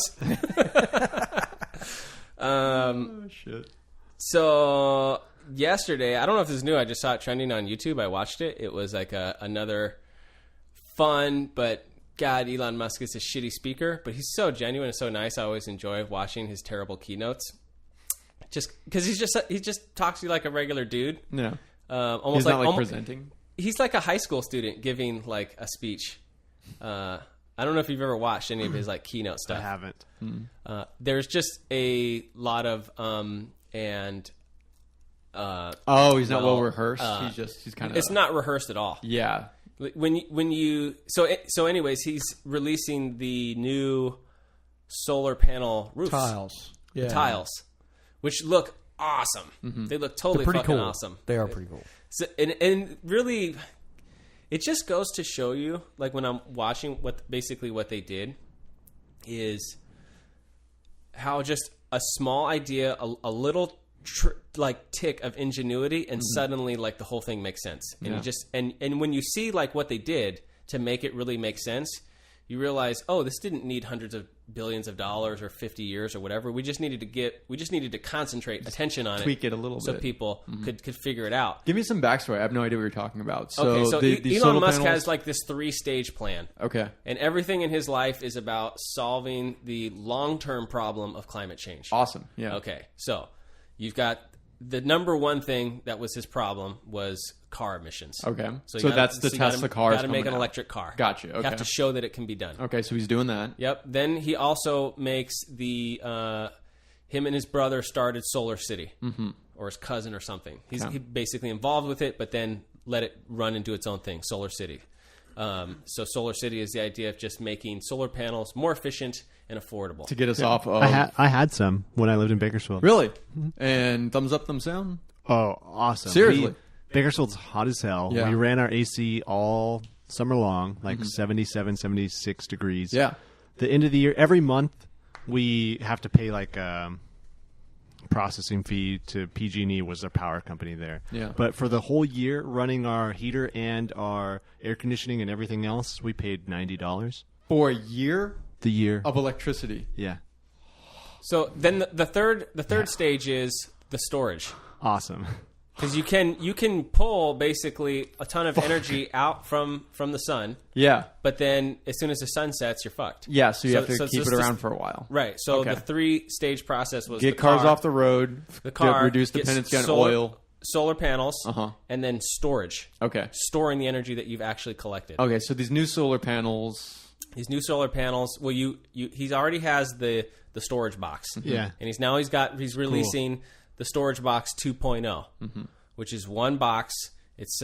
Oh, shit. So yesterday, I don't know if this is new. I just saw it trending on YouTube. I watched it. It was like another fun, but God, Elon Musk is a shitty speaker, but he's so genuine and so nice. I always enjoy watching his terrible keynotes. Just because he just talks to you like a regular dude. Yeah. Almost He's like not like almost, presenting. he's like a high school student giving like a speech. I don't know if you've ever watched any of his like keynote I stuff. haven't. There's just a lot of Oh, he's not well, well rehearsed. He's kind of. it's not rehearsed at all. Yeah. So anyways, he's releasing the new solar panel roofs, Tiles. Yeah. tiles, which look awesome. They look totally Pretty fucking cool. awesome. They are pretty cool. So, and really, it just goes to show you, like when I'm watching what they did, is how just a small idea, a little tick of ingenuity, and suddenly like the whole thing makes sense. And Yeah. you just and when you see like what they did to make it really make sense, you realize, oh, this didn't need hundreds of billions of dollars or 50 years or whatever. We just needed to concentrate attention on tweak it a little so bit. people could figure it out. Give me some backstory. I have no idea what you're talking about. So, Okay, so the Elon solar Musk panels- has like this 3-stage plan. Okay. And everything in his life is about solving the long-term problem of climate change. Awesome. Yeah. Okay, so you've got the number one thing that was his problem was car emissions. Okay. So, So that's the Tesla cars Got to make coming an out. electric car. Gotcha, You okay. have to show that it can be done. Okay. So he's doing that. Yep. Then he also makes him and his brother started Solar City, or his cousin or something. He's Okay. he basically involved with it, but then let it run and do its own thing, Solar City. So Solar City is the idea of just making solar panels more efficient and affordable. To get us off of. I had some when I lived in Bakersfield. Really? And thumbs up, thumbs down? Oh, awesome! Seriously? Bakersfield's hot as hell. Yeah. We ran our AC all summer long, like 77, 76 degrees. Yeah. The end of the year, every month, we have to pay like a processing fee to PG&E, was the power company there. Yeah. But for the whole year, running our heater and our air conditioning and everything else, we paid $90 For a year the year. of electricity. Yeah. So then the third stage is the storage. Awesome. Because you can pull basically a ton of energy out from the sun, Yeah. but then as soon as the sun sets, you're fucked. Yeah. So you have to it's keep it just around for a while. Right. So Okay. the 3-stage process was Get the cars car, off the road. the car, Reduce get dependency on solar, oil. solar panels, Uh-huh. and then storage. Okay. Storing the energy that you've actually collected. Okay. So these new solar panels. These new solar panels. Well, he's already has the storage box. Yeah. And he's releasing the storage box 2.0, which is one box. It's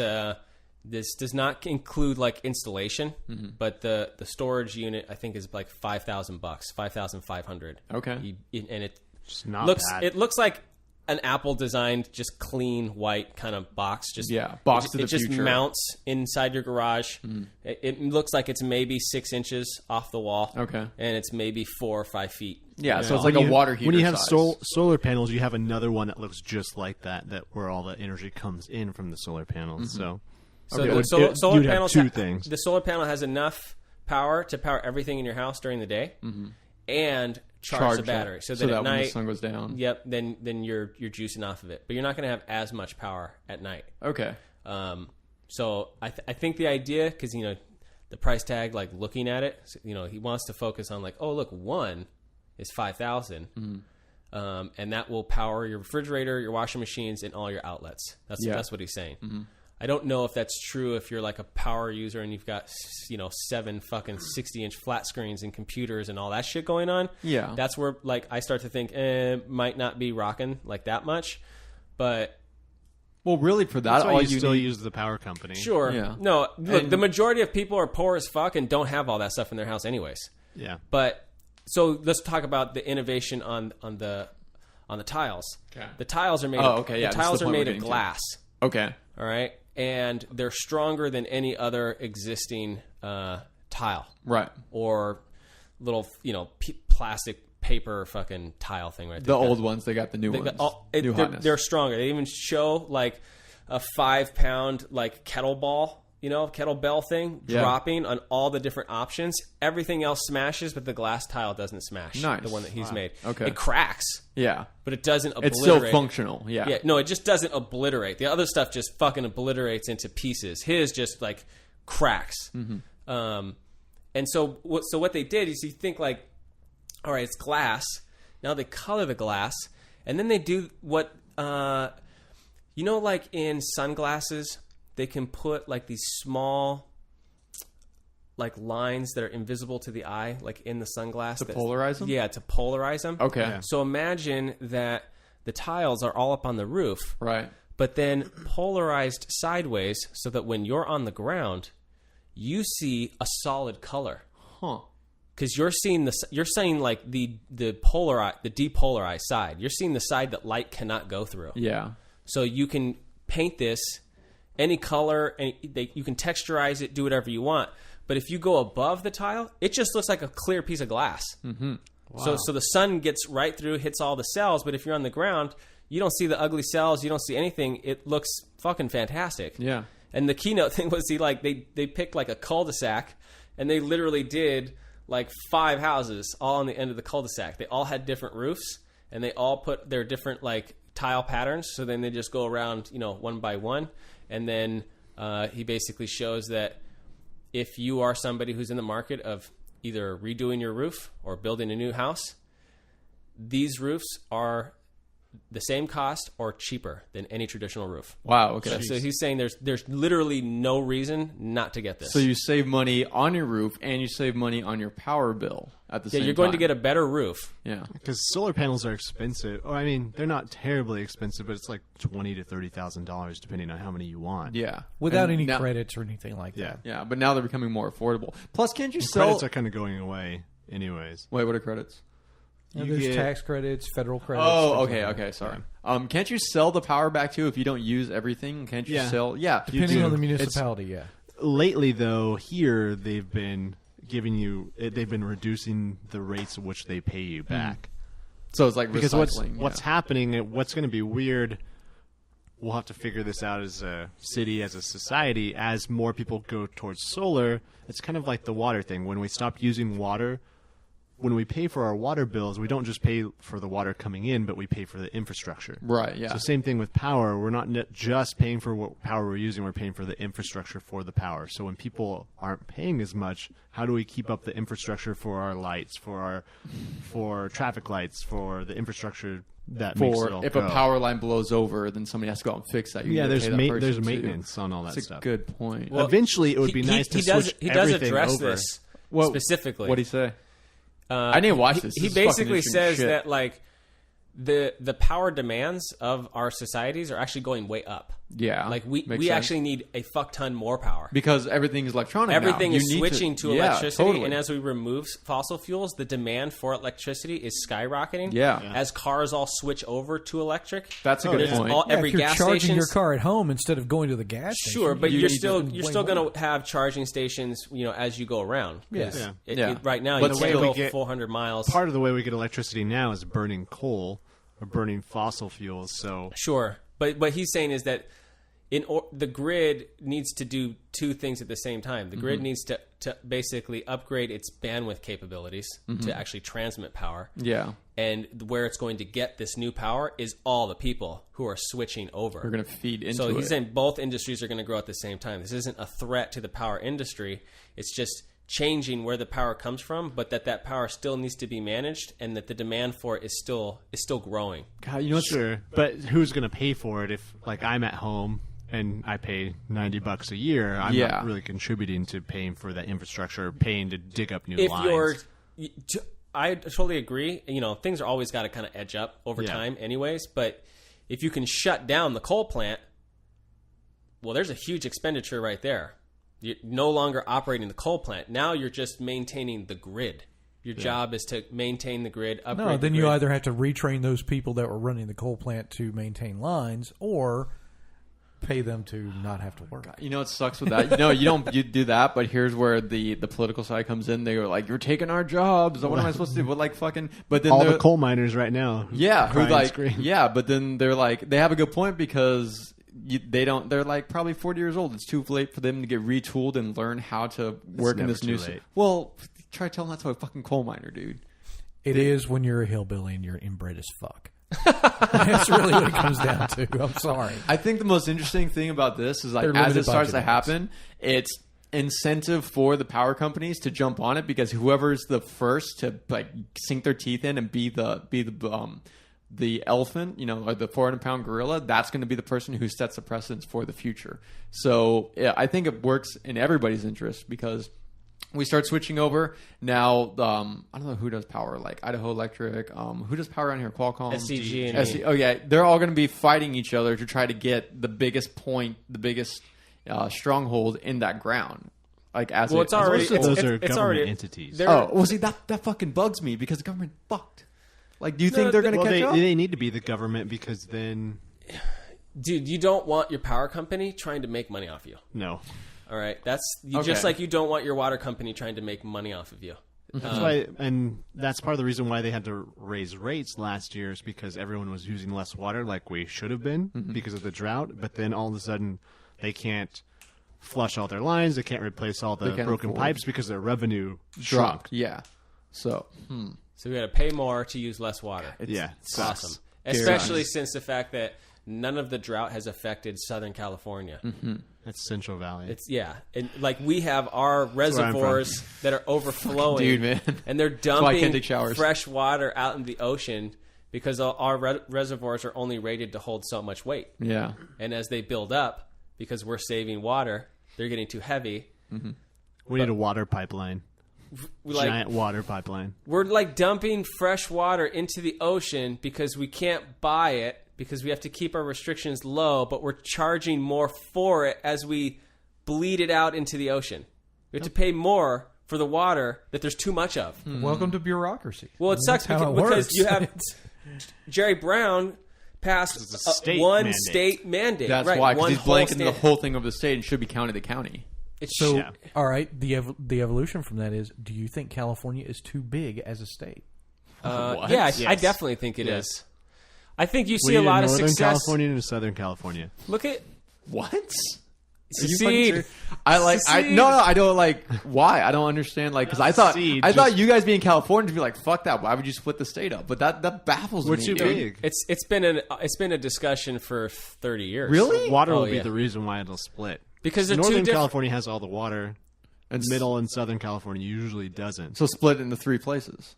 this does not include like installation, but the storage unit I think is like $5,000, $5,500. Okay. And it It's not looks bad. it looks like an Apple designed, just clean white kind of box. Just box it, to the it just future. mounts inside your garage. It looks like it's maybe 6 inches off the wall. Okay. And it's maybe 4 or 5 feet. Yeah. So it's When like a you- water heater. When you have size. solar panels, you have another one that looks just like that where all the energy comes in from the solar panels. So, So Okay. the It solar, would- solar you'd have panels two things. The solar panel has enough power to power everything in your house during the day, and charge the battery, so that at when night the sun goes down. Yep. Then you're juicing off of it, but you're not going to have as much power at night. Okay. So I think the idea, because the price tag, like looking at it, he wants to focus on like, oh look, one is 5,000, and that will power your refrigerator, your washing machines, and all your outlets. That's what he's saying. Mm-hmm. I don't know if that's true if you're like a power user and you've got 7 fucking 60-inch flat screens and computers and all that shit going on. Yeah, that's where like I start to think might not be rocking like that much, but. Well, really, for that, that's why all you still need... use the power company. Sure. Yeah. No, look, the majority of people are poor as fuck and don't have all that stuff in their house anyways. Yeah. But so let's talk about the innovation on the tiles. Okay. The tiles are made. The tiles are made of glass. Okay. All right, and they're stronger than any other existing tile. Right. Or little plastic paper fucking tile thing, right? The old ones, they got the new ones. They're stronger. They even show like a 5-pound like kettlebell thing dropping on all the different options. Everything else smashes, but the glass tile doesn't smash. Nice. The one that he's made. Okay. It cracks. Yeah. But it doesn't obliterate. It's still functional. Yeah. Yeah. No, it just doesn't obliterate. The other stuff just fucking obliterates into pieces. His just like cracks. Mm-hmm. And so what they did is you think like, all right, it's glass. Now they color the glass, and then they do what like in sunglasses, they can put like these small like lines that are invisible to the eye, like in the sunglass. To polarize them? Yeah, to polarize them. Okay. Yeah. So imagine that the tiles are all up on the roof. Right. But then polarized sideways so that when you're on the ground, you see a solid color. Huh. Because you're seeing like the depolarized side. You're seeing the side that light cannot go through. Yeah. So you can paint this any color, and you can texturize it, do whatever you want. But if you go above the tile, it just looks like a clear piece of glass. Mm-hmm. Wow. So the sun gets right through, hits all the cells. But if you're on the ground, you don't see the ugly cells. You don't see anything. It looks fucking fantastic. Yeah. And the keynote thing was they picked like a cul-de-sac, and they literally did like 5 houses all on the end of the cul-de-sac. They all had different roofs, and they all put their different like tile patterns. So then they just go around, one by one. And then he basically shows that if you are somebody who's in the market of either redoing your roof or building a new house, these roofs are the same cost or cheaper than any traditional roof. Wow. Okay. So he's saying there's literally no reason not to get this. So you save money on your roof and you save money on your power bill at the same time. Yeah, you're going to get a better roof. Yeah. Because solar panels are expensive. I mean, they're not terribly expensive, but it's like $20,000 to $30,000 depending on how many you want. Yeah. Without and any credits or anything like that. Yeah, but now they're becoming more affordable. Plus, can't you And sell... credits are kind of going away anyways. Wait, what are credits? There's tax credits, federal credits. Oh, okay, sorry. Can't you sell the power back too if you don't use everything? Can't you sell? Yeah, depending on the municipality. Yeah. Lately, though, here they've been reducing the rates at which they pay you back. So it's like because recycling. what's happening, what's going to be weird. We'll have to figure this out as a city, as a society. As more people go towards solar, it's kind of like the water thing. When we stop using water. When we pay for our water bills, we don't just pay for the water coming in, but we pay for the infrastructure. Right, yeah. So same thing with power. We're not just paying for what power we're using, we're paying for the infrastructure for the power. So when people aren't paying as much, how do we keep up the infrastructure for our lights, for traffic lights, for the infrastructure that makes it all if go? a power line blows over, then somebody has to go out and fix that. There's maintenance on all that That's stuff. a good point. Well, eventually, it would be nice to switch he does everything address over. this specifically. What did he say? I didn't watch this. He This is fucking basically interesting says shit. that like the power demands of our societies are actually going way up. Yeah, like we makes sense. actually need a fuck ton more power because everything is electronic. Everything now. is switching to electricity, totally. and as we remove fossil fuels, the demand for electricity is skyrocketing. Yeah. As cars all switch over to electric, that's a good point. Every if you're gas charging station, your car at home instead of going to the gas station. Sure, but you're still way going to have charging stations, as you go around. Yes. Right now, But you the way can we go get 400 miles. Part of the way we get electricity now is burning coal or burning fossil fuels. So Sure, but what he's saying is that the grid needs to do two things at the same time. The grid needs to basically upgrade its bandwidth capabilities to actually transmit power. Yeah. And where it's going to get this new power is all the people who are switching over. We're going to feed into it. So he's saying both industries are going to grow at the same time. This isn't a threat to the power industry. It's just changing where the power comes from, but that power still needs to be managed, and that the demand for it is still growing. God, you know, Sure, but who's going to pay for it if, like, I'm at home and I pay $90 a year? I'm not really contributing to paying for that infrastructure, or paying to dig up new lines. I totally agree. You know, things are always got to kind of edge up over time, anyways. But if you can shut down the coal plant, well, there's a huge expenditure right there. You're no longer operating the coal plant. Now you're just maintaining the grid. Your job is to maintain the grid. Upgrade No, then the you grid. either have to retrain those people that were running the coal plant to maintain lines, or pay them to not have to work. You know what sucks with that? You do that, but here's where the political side comes in. They go like, "You're taking our jobs. What am I supposed to do?" But like fucking, but then all the coal miners right now, who cry and scream. but then they're like, they have a good point because they're like probably 40 years old. It's too late for them to get retooled and learn how to work in this new. Well, try to tell them that's a fucking coal miner, dude. It is when you're a hillbilly and you're inbred as fuck. That's really what it comes down to. I'm sorry. I think the most interesting thing about this is like They're as limited it starts by to happen, it's incentive for the power companies to jump on it, because whoever's the first to like sink their teeth in and be the elephant, or the 400-pound gorilla, that's going to be the person who sets the precedence for the future. So yeah, I think it works in everybody's interest, because we start switching over now. I don't know who does power, like Idaho Electric. Who does power around here? Qualcomm, SCG. Oh yeah, they're all going to be fighting each other to try to get the biggest point, the biggest stronghold in that ground. Like as well, it's already those are it's government already entities. See that fucking bugs me, because the government fucked. Like, do you think they're going to catch up? They need to be the government, because then, dude, you don't want your power company trying to make money off you. no. All right, just like you don't want your water company trying to make money off of you. That's why, and that's part of the reason why they had to raise rates last year, is because everyone was using less water, like we should have been, because of the drought. But then all of a sudden, they can't flush all their lines, they can't replace all the broken pipes because their revenue shrunk. Yeah. So we got to pay more to use less water. It's awesome, especially since the fact that none of the drought has affected Southern California. It's Central Valley. And like we have our reservoirs that are overflowing, dude, man. And they're That's why I can't dumping take showers. fresh water out in the ocean because our reservoirs are only rated to hold so much weight. yeah, And as they build up, because we're saving water, they're getting too heavy. We need a water pipeline. Giant water pipeline. We're like dumping fresh water into the ocean because we can't buy it, because we have to keep our restrictions low, but we're charging more for it as we bleed it out into the ocean. We have to pay more for the water that there's too much of. Welcome to bureaucracy. Well, it sucks because you have Jerry Brown passed one state mandate. that's right, why, because one he's whole blanking state. the whole thing of the state and should be county to county. So, all right, the evolution from that is, do you think California is too big as a state? What? Yeah, Yes. I definitely think it is. I think you see We a need lot of Northern success. California and Southern California. Look at What? Are you fucking secede. serious? I don't like why. I don't understand, like, because I thought you guys being California to be like, fuck that, why would you split the state up? But that baffles We're me. too big. It's been a discussion for 30 years. Really? Water Oh, will be yeah. the reason why it'll split. Because they're Northern two different. California has all the water, and Middle and Southern California usually doesn't. So split into 3 places.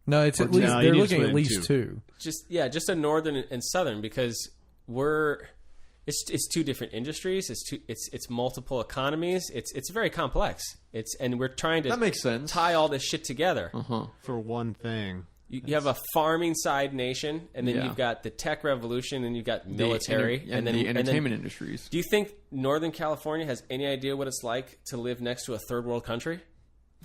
No, it's at least no, you they're need to looking split at in least two. Just a northern and southern, because it's two different industries. It's multiple economies. It's very complex. And we're trying to That makes sense. tie all this shit together. For one thing. You have a farming side nation, and then Yeah. you've got the tech revolution, and you've got military, and then the entertainment industries. Do you think Northern California has any idea what it's like to live next to a third world country?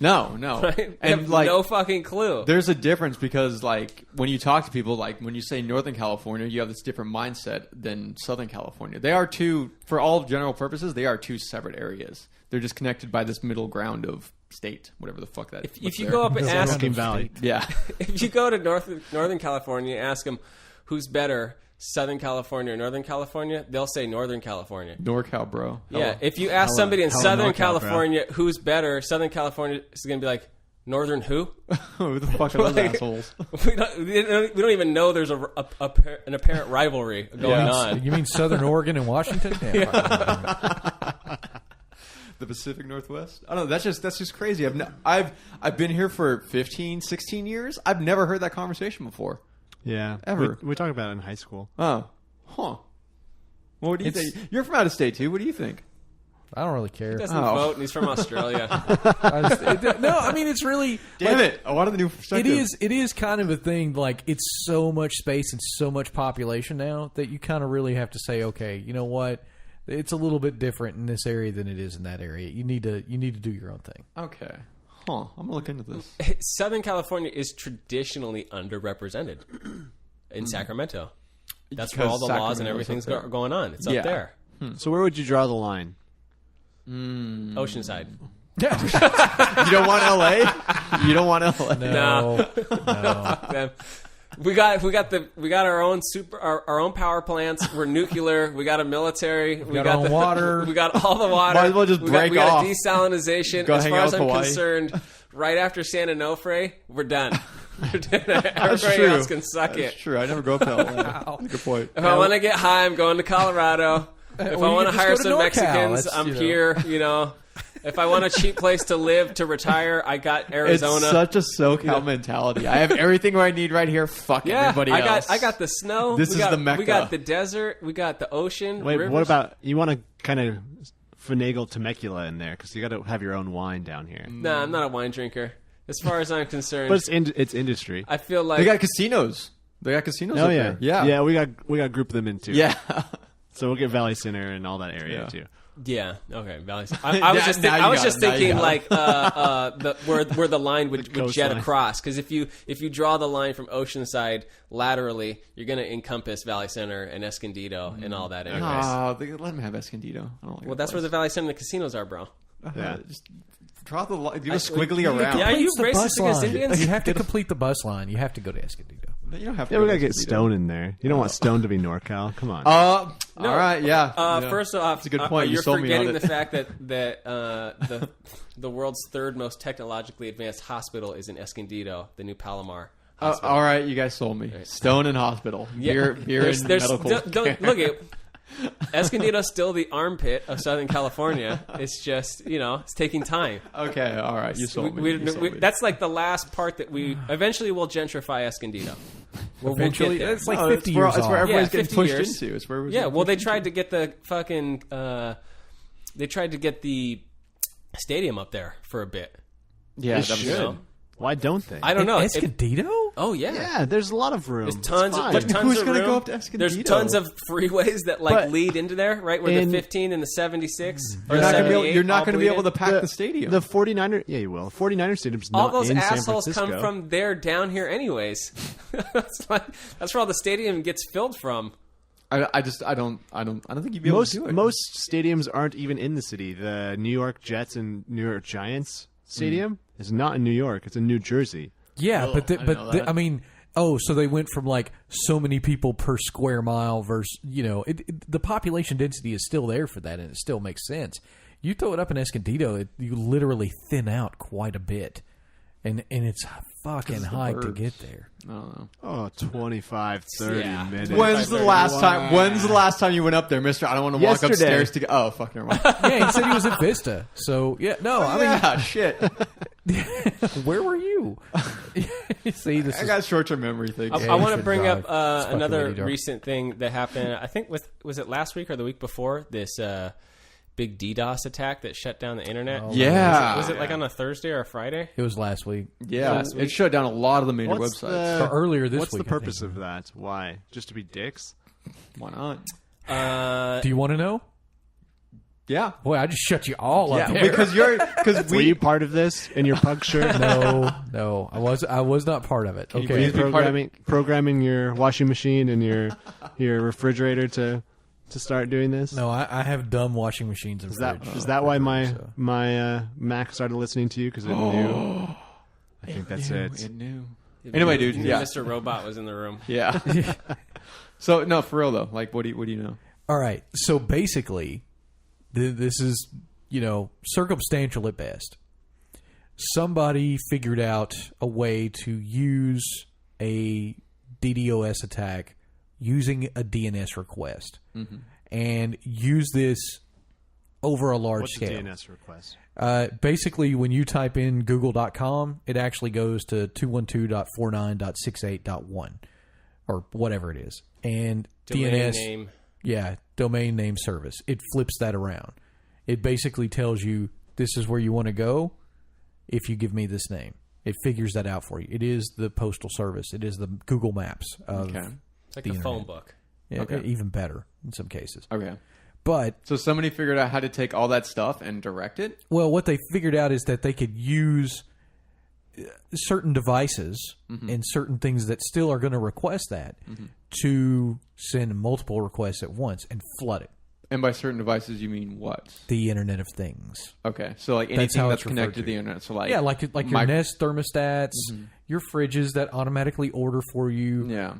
No. Right? They And have like, no fucking clue. there's a difference, because like when you talk to people, like when you say Northern California, you have this different mindset than Southern California. They are two, for all general purposes, they are two separate areas. They're just connected by this middle ground of state, whatever the fuck that. If you go up and ask Rocky Valley. yeah, if you go to Northern California and ask them who's better, Southern California or Northern California, they'll say Northern California. NorCal, bro. Yeah, if you ask somebody in Southern California who's better, Southern California is going to be like, Northern who? Who the fuck are those assholes? we don't even know there's an apparent rivalry going on. You mean Southern Oregon and Washington? Yeah. The Pacific Northwest? I don't know. That's just crazy. I've been here for 15, 16 years. I've never heard that conversation before. Yeah. Ever. We talked about it in high school. Oh. Huh. Well, what do you think? You're from out of state, too. What do you think? I don't really care. He doesn't vote, and he's from Australia. No, I mean, it's really... Damn it. I wanted the new perspective. It is kind of a thing, like, it's so much space and so much population now that you kind of really have to say, okay, you know what? It's a little bit different in this area than it is in that area. You need to do your own thing. Okay. Huh. I'm going to look into this. Southern California is traditionally underrepresented in Sacramento. That's where all the laws and everything's going on. It's up there. So where would you draw the line? Oceanside. You don't want LA? You don't want LA? No. We got our own our own power plants. We're nuclear. We got a military. We got the water. We got all the water. Might as well just break we got off. a desalinization. Go as hang far out as with I'm Hawaii. concerned, right after San Onofre, we're done. Everybody true. else can suck That's it. true. I never go up to LA. Good point. If I want to get high, I'm going to Colorado. If Well, I want to you hire just go to some NorCal. Mexicans, That's, I'm you know. here. You know, if I want a cheap place to live to retire, I got Arizona. It's such a SoCal mentality. I have everything I need right here. Fuck everybody else. I got the snow. This is the Mecca. We got the desert. We got the ocean. Wait, rivers. what about you? Want to kind of finagle Temecula in there because you got to have your own wine down here. Nah, I'm not a wine drinker. As far as I'm concerned, But it's industry. I feel like They got casinos. They got casinos Oh up yeah, there. Yeah. yeah. We got to group them in too. Yeah. So we'll get Valley Center and all that area Yeah. too. yeah. Okay, Valley. I was just Now you I was got just it. Now you thinking got like where the line would jet coastline. across, because if you draw the line from Oceanside laterally, you're going to encompass Valley Center and Escondido and all that. Anyways. Let them have Escondido. I don't like Well, that's where the Valley Center and the casinos are, bro. Yeah. Just draw the line. Do a squiggly around. Yeah, are you Complete the racist bus against line. Indians? You have to complete the bus line. You have to go to Escondido. You don't have to. Yeah, we go gotta to get Escondido. Stone in there. You don't want Stone to be NorCal. Come on. All right. Yeah. Yeah. First off, That's a good point. You You're sold me on forgetting it. the fact that the world's third most technologically advanced hospital is in Escondido, the new Palomar Hospital. All right, you guys sold me. Stone and hospital. Beer There's- and there's- medical. don't look at Escondido's still the armpit of Southern California. It's just it's taking time. Okay. All right. You sold me. You sold me. That's like the last part that we eventually will gentrify Escondido. Eventually, we'll get there. it's like No, 50 it's where, years it's where off. everybody's Yeah, getting 50 pushed years. into. It's where everybody's Yeah, getting well, they pushed tried to get the fucking they tried to get the stadium up there for a bit. into. Yeah. They that was should. good. Why don't they? I don't know. Escondido? Oh yeah. Yeah, there's a lot of room. There's tons It's of fine. there's tons Who's of gonna room. go up to Escondido? There's tons of freeways that But lead into there, right where in- the 15 and the 76 or You're not gonna be able, 78 you're not all going to be bleed able to in. pack the stadium. The 49er, yeah, you will. 49er Stadium's All not those in San assholes Francisco. come from there down here anyways. that's where all the stadium gets filled from. I don't think you'd be able to do it. Most stadiums aren't even in the city. The New York Jets and New York Giants stadium is not in New York. It's in New Jersey. Yeah, I didn't know that. I mean, so they went from like so many people per square mile versus the population density is still there for that, and it still makes sense. You throw it up in Escondido, you literally thin out quite a bit, and it's a fucking hike to birds. get there. I don't know. Oh, 25, 30 Yeah. minutes. When's the last time? When's the last time you went up there, Mister? I don't want to walk Yesterday. upstairs to go. Oh, fuck, never mind. Yeah, he said he was at Vista. So yeah, no, I mean, yeah, shit. where were you? See, this I is got short-term memory things. I you want to should bring drive. up It's fucking another really dark. recent thing that happened. I think was it last week or the week before? This big DDoS attack that shut down the internet. Oh, Yeah. Was it like on a Thursday or a Friday? it was last week Yeah, last it week. shut down a lot of the major What's websites. or earlier this What's week. the purpose of that? Why? Just to be dicks? Why not? Do you want to know? Yeah, Boy, I just shut you all up. yeah, there. because Were you part of this in your pug shirt? No, I was not part of it. you Okay, please be part of- programming your washing machine and your refrigerator to start doing this? no, I have dumb washing machines. And Is that why my so. my Mac started listening to you because it knew? I think that's it. It knew. Anyway, dude. Yeah. Mr. Robot was in the room. Yeah. So no, for real though. Like, what do you know? All right. So basically, this is, circumstantial at best. Somebody figured out a way to use a DDoS attack using a DNS request and use this over a large scale. What's a DNS request? Basically, when you type in google.com, it actually goes to 212.49.68.1 or whatever it is. And Domain DNS, name. yeah, domain name service. It flips that around. It basically tells you this is where you want to go if you give me this name. It figures that out for you. It is the postal service. It is the Google Maps of It's like the a internet. phone book. Yeah, Okay. even better in some cases. Okay. But So somebody figured out how to take all that stuff and direct it. well, what they figured out is that they could use certain devices and certain things that still are going to request that to send multiple requests at once and flood it. And by certain devices, you mean what? The Internet of Things. Okay, so like That's anything how that's it's referred connected to to. the internet. So like Yeah, like your Nest thermostats, your fridges that automatically order for you. Yeah.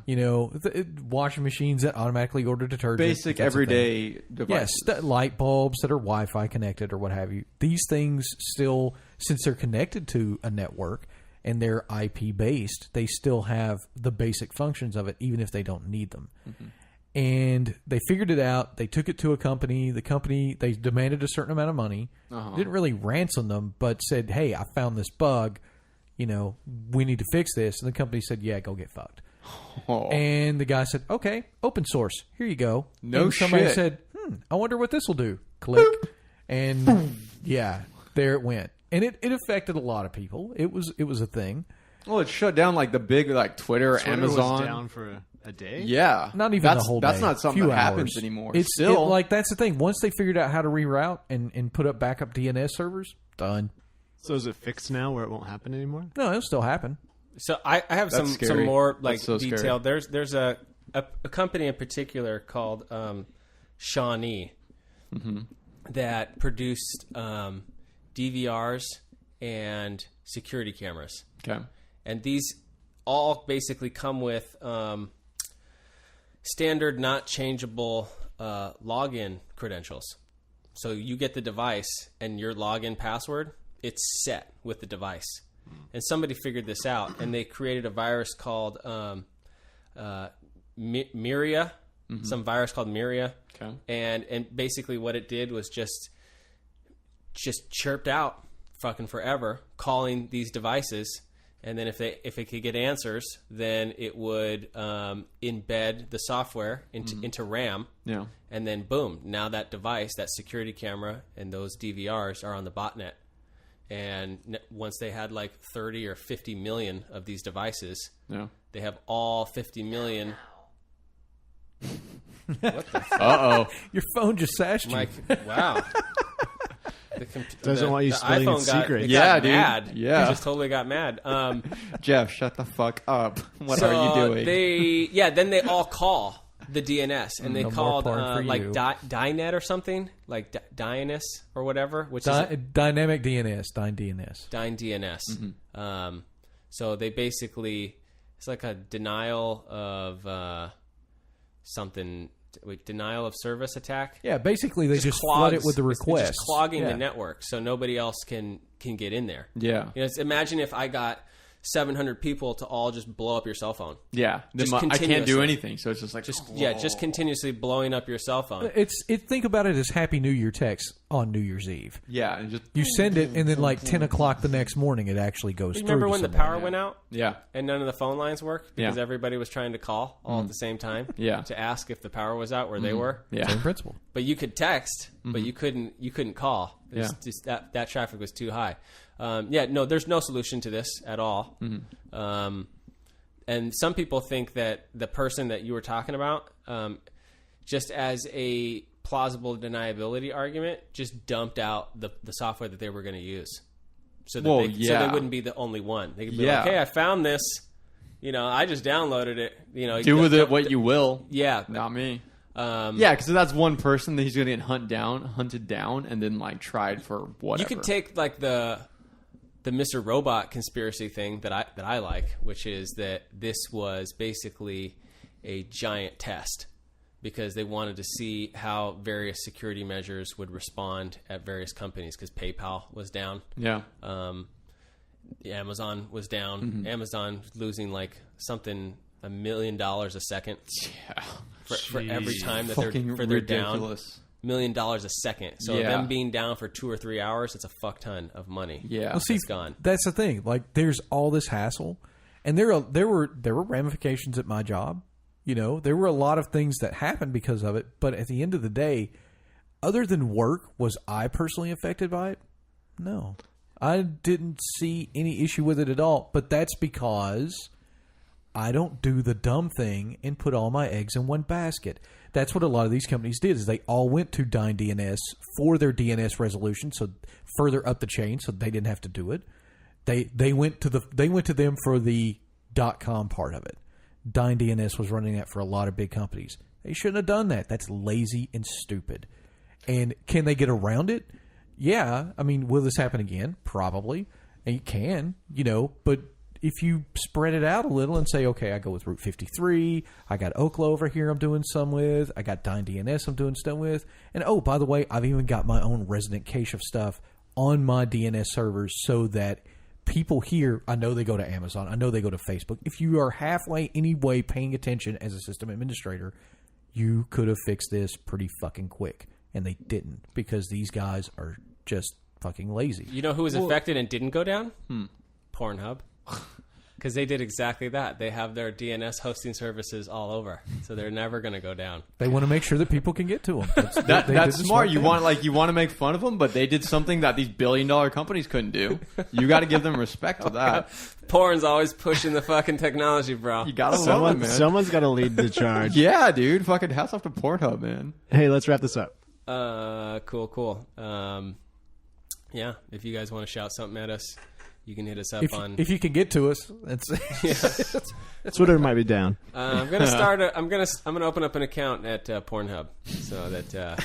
Washing machines that automatically order detergent. basic if that's a thing. everyday devices. Yes, light bulbs that are Wi-Fi connected or what have you. These things still, since they're connected to a network and they're IP based, they still have the basic functions of it, even if they don't need them. And they figured it out. They took it to a company. The company, they demanded a certain amount of money. Didn't really ransom them, but said, "Hey, I found this bug. We need to fix this." And the company said, "Yeah, go get fucked." Oh. And the guy said, "Okay, open source. Here you go." No and somebody shit. said, I wonder what this will do. Click. And yeah, there it went. And it affected a lot of people. It was a thing. Well, it shut down like the big like Twitter, Twitter Amazon. was down for a day. Yeah, Not even that's, the whole That's day. not something Few that happens hours. anymore. It's Still, that's the thing. Once they figured out how to reroute and put up backup DNS servers, done. So is it fixed now where it won't happen anymore? No, it'll still happen. So I have some scary. more like That's so scary. detailed. There's a company in particular called Shawnee that produced DVRs and security cameras, okay. and these all basically come with standard, not changeable login credentials. So you get the device and your login password, it's set with the device. And somebody figured this out, and they created a virus called Miria, some virus called Miria. Okay. And basically what it did was just chirped out fucking forever, calling these devices. And then if it could get answers, then it would embed the software into RAM. Yeah. And then boom, now that device, that security camera, and those DVRs are on the botnet. And once they had like 30 or 50 million of these devices, Yeah. they have all 50 million. Your phone just sashed you. Like, wow. Doesn't want you spilling its secret. It Yeah, got dude. mad. Yeah. It just totally got mad. Jeff, shut the fuck up. What So are you doing? then they all call the DNS, and they No more called porn for like you. Dynet or something, like DNS or whatever, which is Dynamic DNS, DNS. Dyn DNS. So they basically, it's like a denial of something. Wait, denial of service attack. Yeah, basically they just clogs- flood it with the it's requests. just clogging Yeah. the network, so nobody else can get in there. Yeah. Imagine if I got 700 people to all just blow up your cell phone. Yeah. Then Just I can't do continuously. anything, so it's just like Just continuously blowing up your cell phone. Think about it as Happy New Year text on New Year's Eve. Yeah, and just You send it, and then like 10 o'clock the next morning, it actually goes You through. remember to when the someone. power went out yeah. and none of the phone lines worked because Yeah. everybody was trying to call all at the same time Yeah. to ask if the power was out where they were? Yeah. Same principle. But you could text, but you couldn't call. It was Yeah. just that traffic was too high. There's no solution to this at all. And some people think that the person that you were talking about, just as a plausible deniability argument, just dumped out the software that they were going to use, so that so they wouldn't be the only one. They could be like, "Hey, I found this. I just downloaded it. Do with it what you will. Yeah, Not me. Yeah, because that's one person that he's going to get hunted down, and then like tried for whatever. You could take like the the Mr. Robot conspiracy thing that I like, which is that this was basically a giant test because they wanted to see how various security measures would respond at various companies because PayPal was down. Yeah. Amazon was down. Amazon losing like something $1 million a second. Yeah. For every time that Fucking they're down. ridiculous. $1 million a second. So them being down for 2 or 3 hours, it's a fuck ton of money. Yeah. Well, see, it's gone. That's the thing. Like, there's all this hassle, and there were ramifications at my job. You know, there were a lot of things that happened because of it. But at the end of the day, other than work, was I personally affected by it? No, I didn't see any issue with it at all. But that's because I don't do the dumb thing and put all my eggs in one basket. That's what a lot of these companies did. Is they all went to Dyn DNS for their DNS resolution, so further up the chain, so they didn't have to do it. They went to them for the .com part of it. Dyn DNS was running that for a lot of big companies. They shouldn't have done that. That's lazy and stupid. And can they get around it? Yeah. I mean, will this happen again? Probably. And you can, but if you spread it out a little and say, okay, I go with Route 53, I got Okla over here I'm doing some with, I got Dyn DNS I'm doing stuff with, and oh, by the way, I've even got my own resident cache of stuff on my DNS servers so that people here, I know they go to Amazon, I know they go to Facebook. If you are halfway anyway paying attention as a system administrator, you could have fixed this pretty fucking quick. And they didn't because these guys are just fucking lazy. You know who was affected and didn't go down? Pornhub. Because they did exactly that. They have their DNS hosting services all over, so they're never going to go down. They want to make sure that people can get to them. That's smart. You want to make fun of them, but they did something that these billion-dollar companies couldn't do. You got to give them respect to that. Porn's always pushing the fucking technology, bro. You got to love it, man. Someone's got to lead the charge. Yeah, dude. Fucking hats off to Pornhub, man. Hey, let's wrap this up. Cool. Yeah, if you guys want to shout something at us, you can hit us up on. If you can get to us, Twitter might be down. I'm gonna start. I'm gonna open up an account at Pornhub so that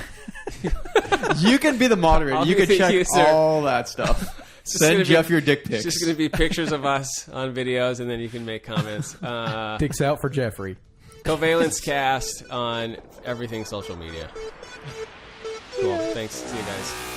you can be the moderator. You can check user. all that stuff. Send Jeff your dick pics. It's just gonna be pictures of us on videos, and then you can make comments. Dicks out for Jeffrey. Covalence Cast on everything social media. Cool. Thanks. See you guys.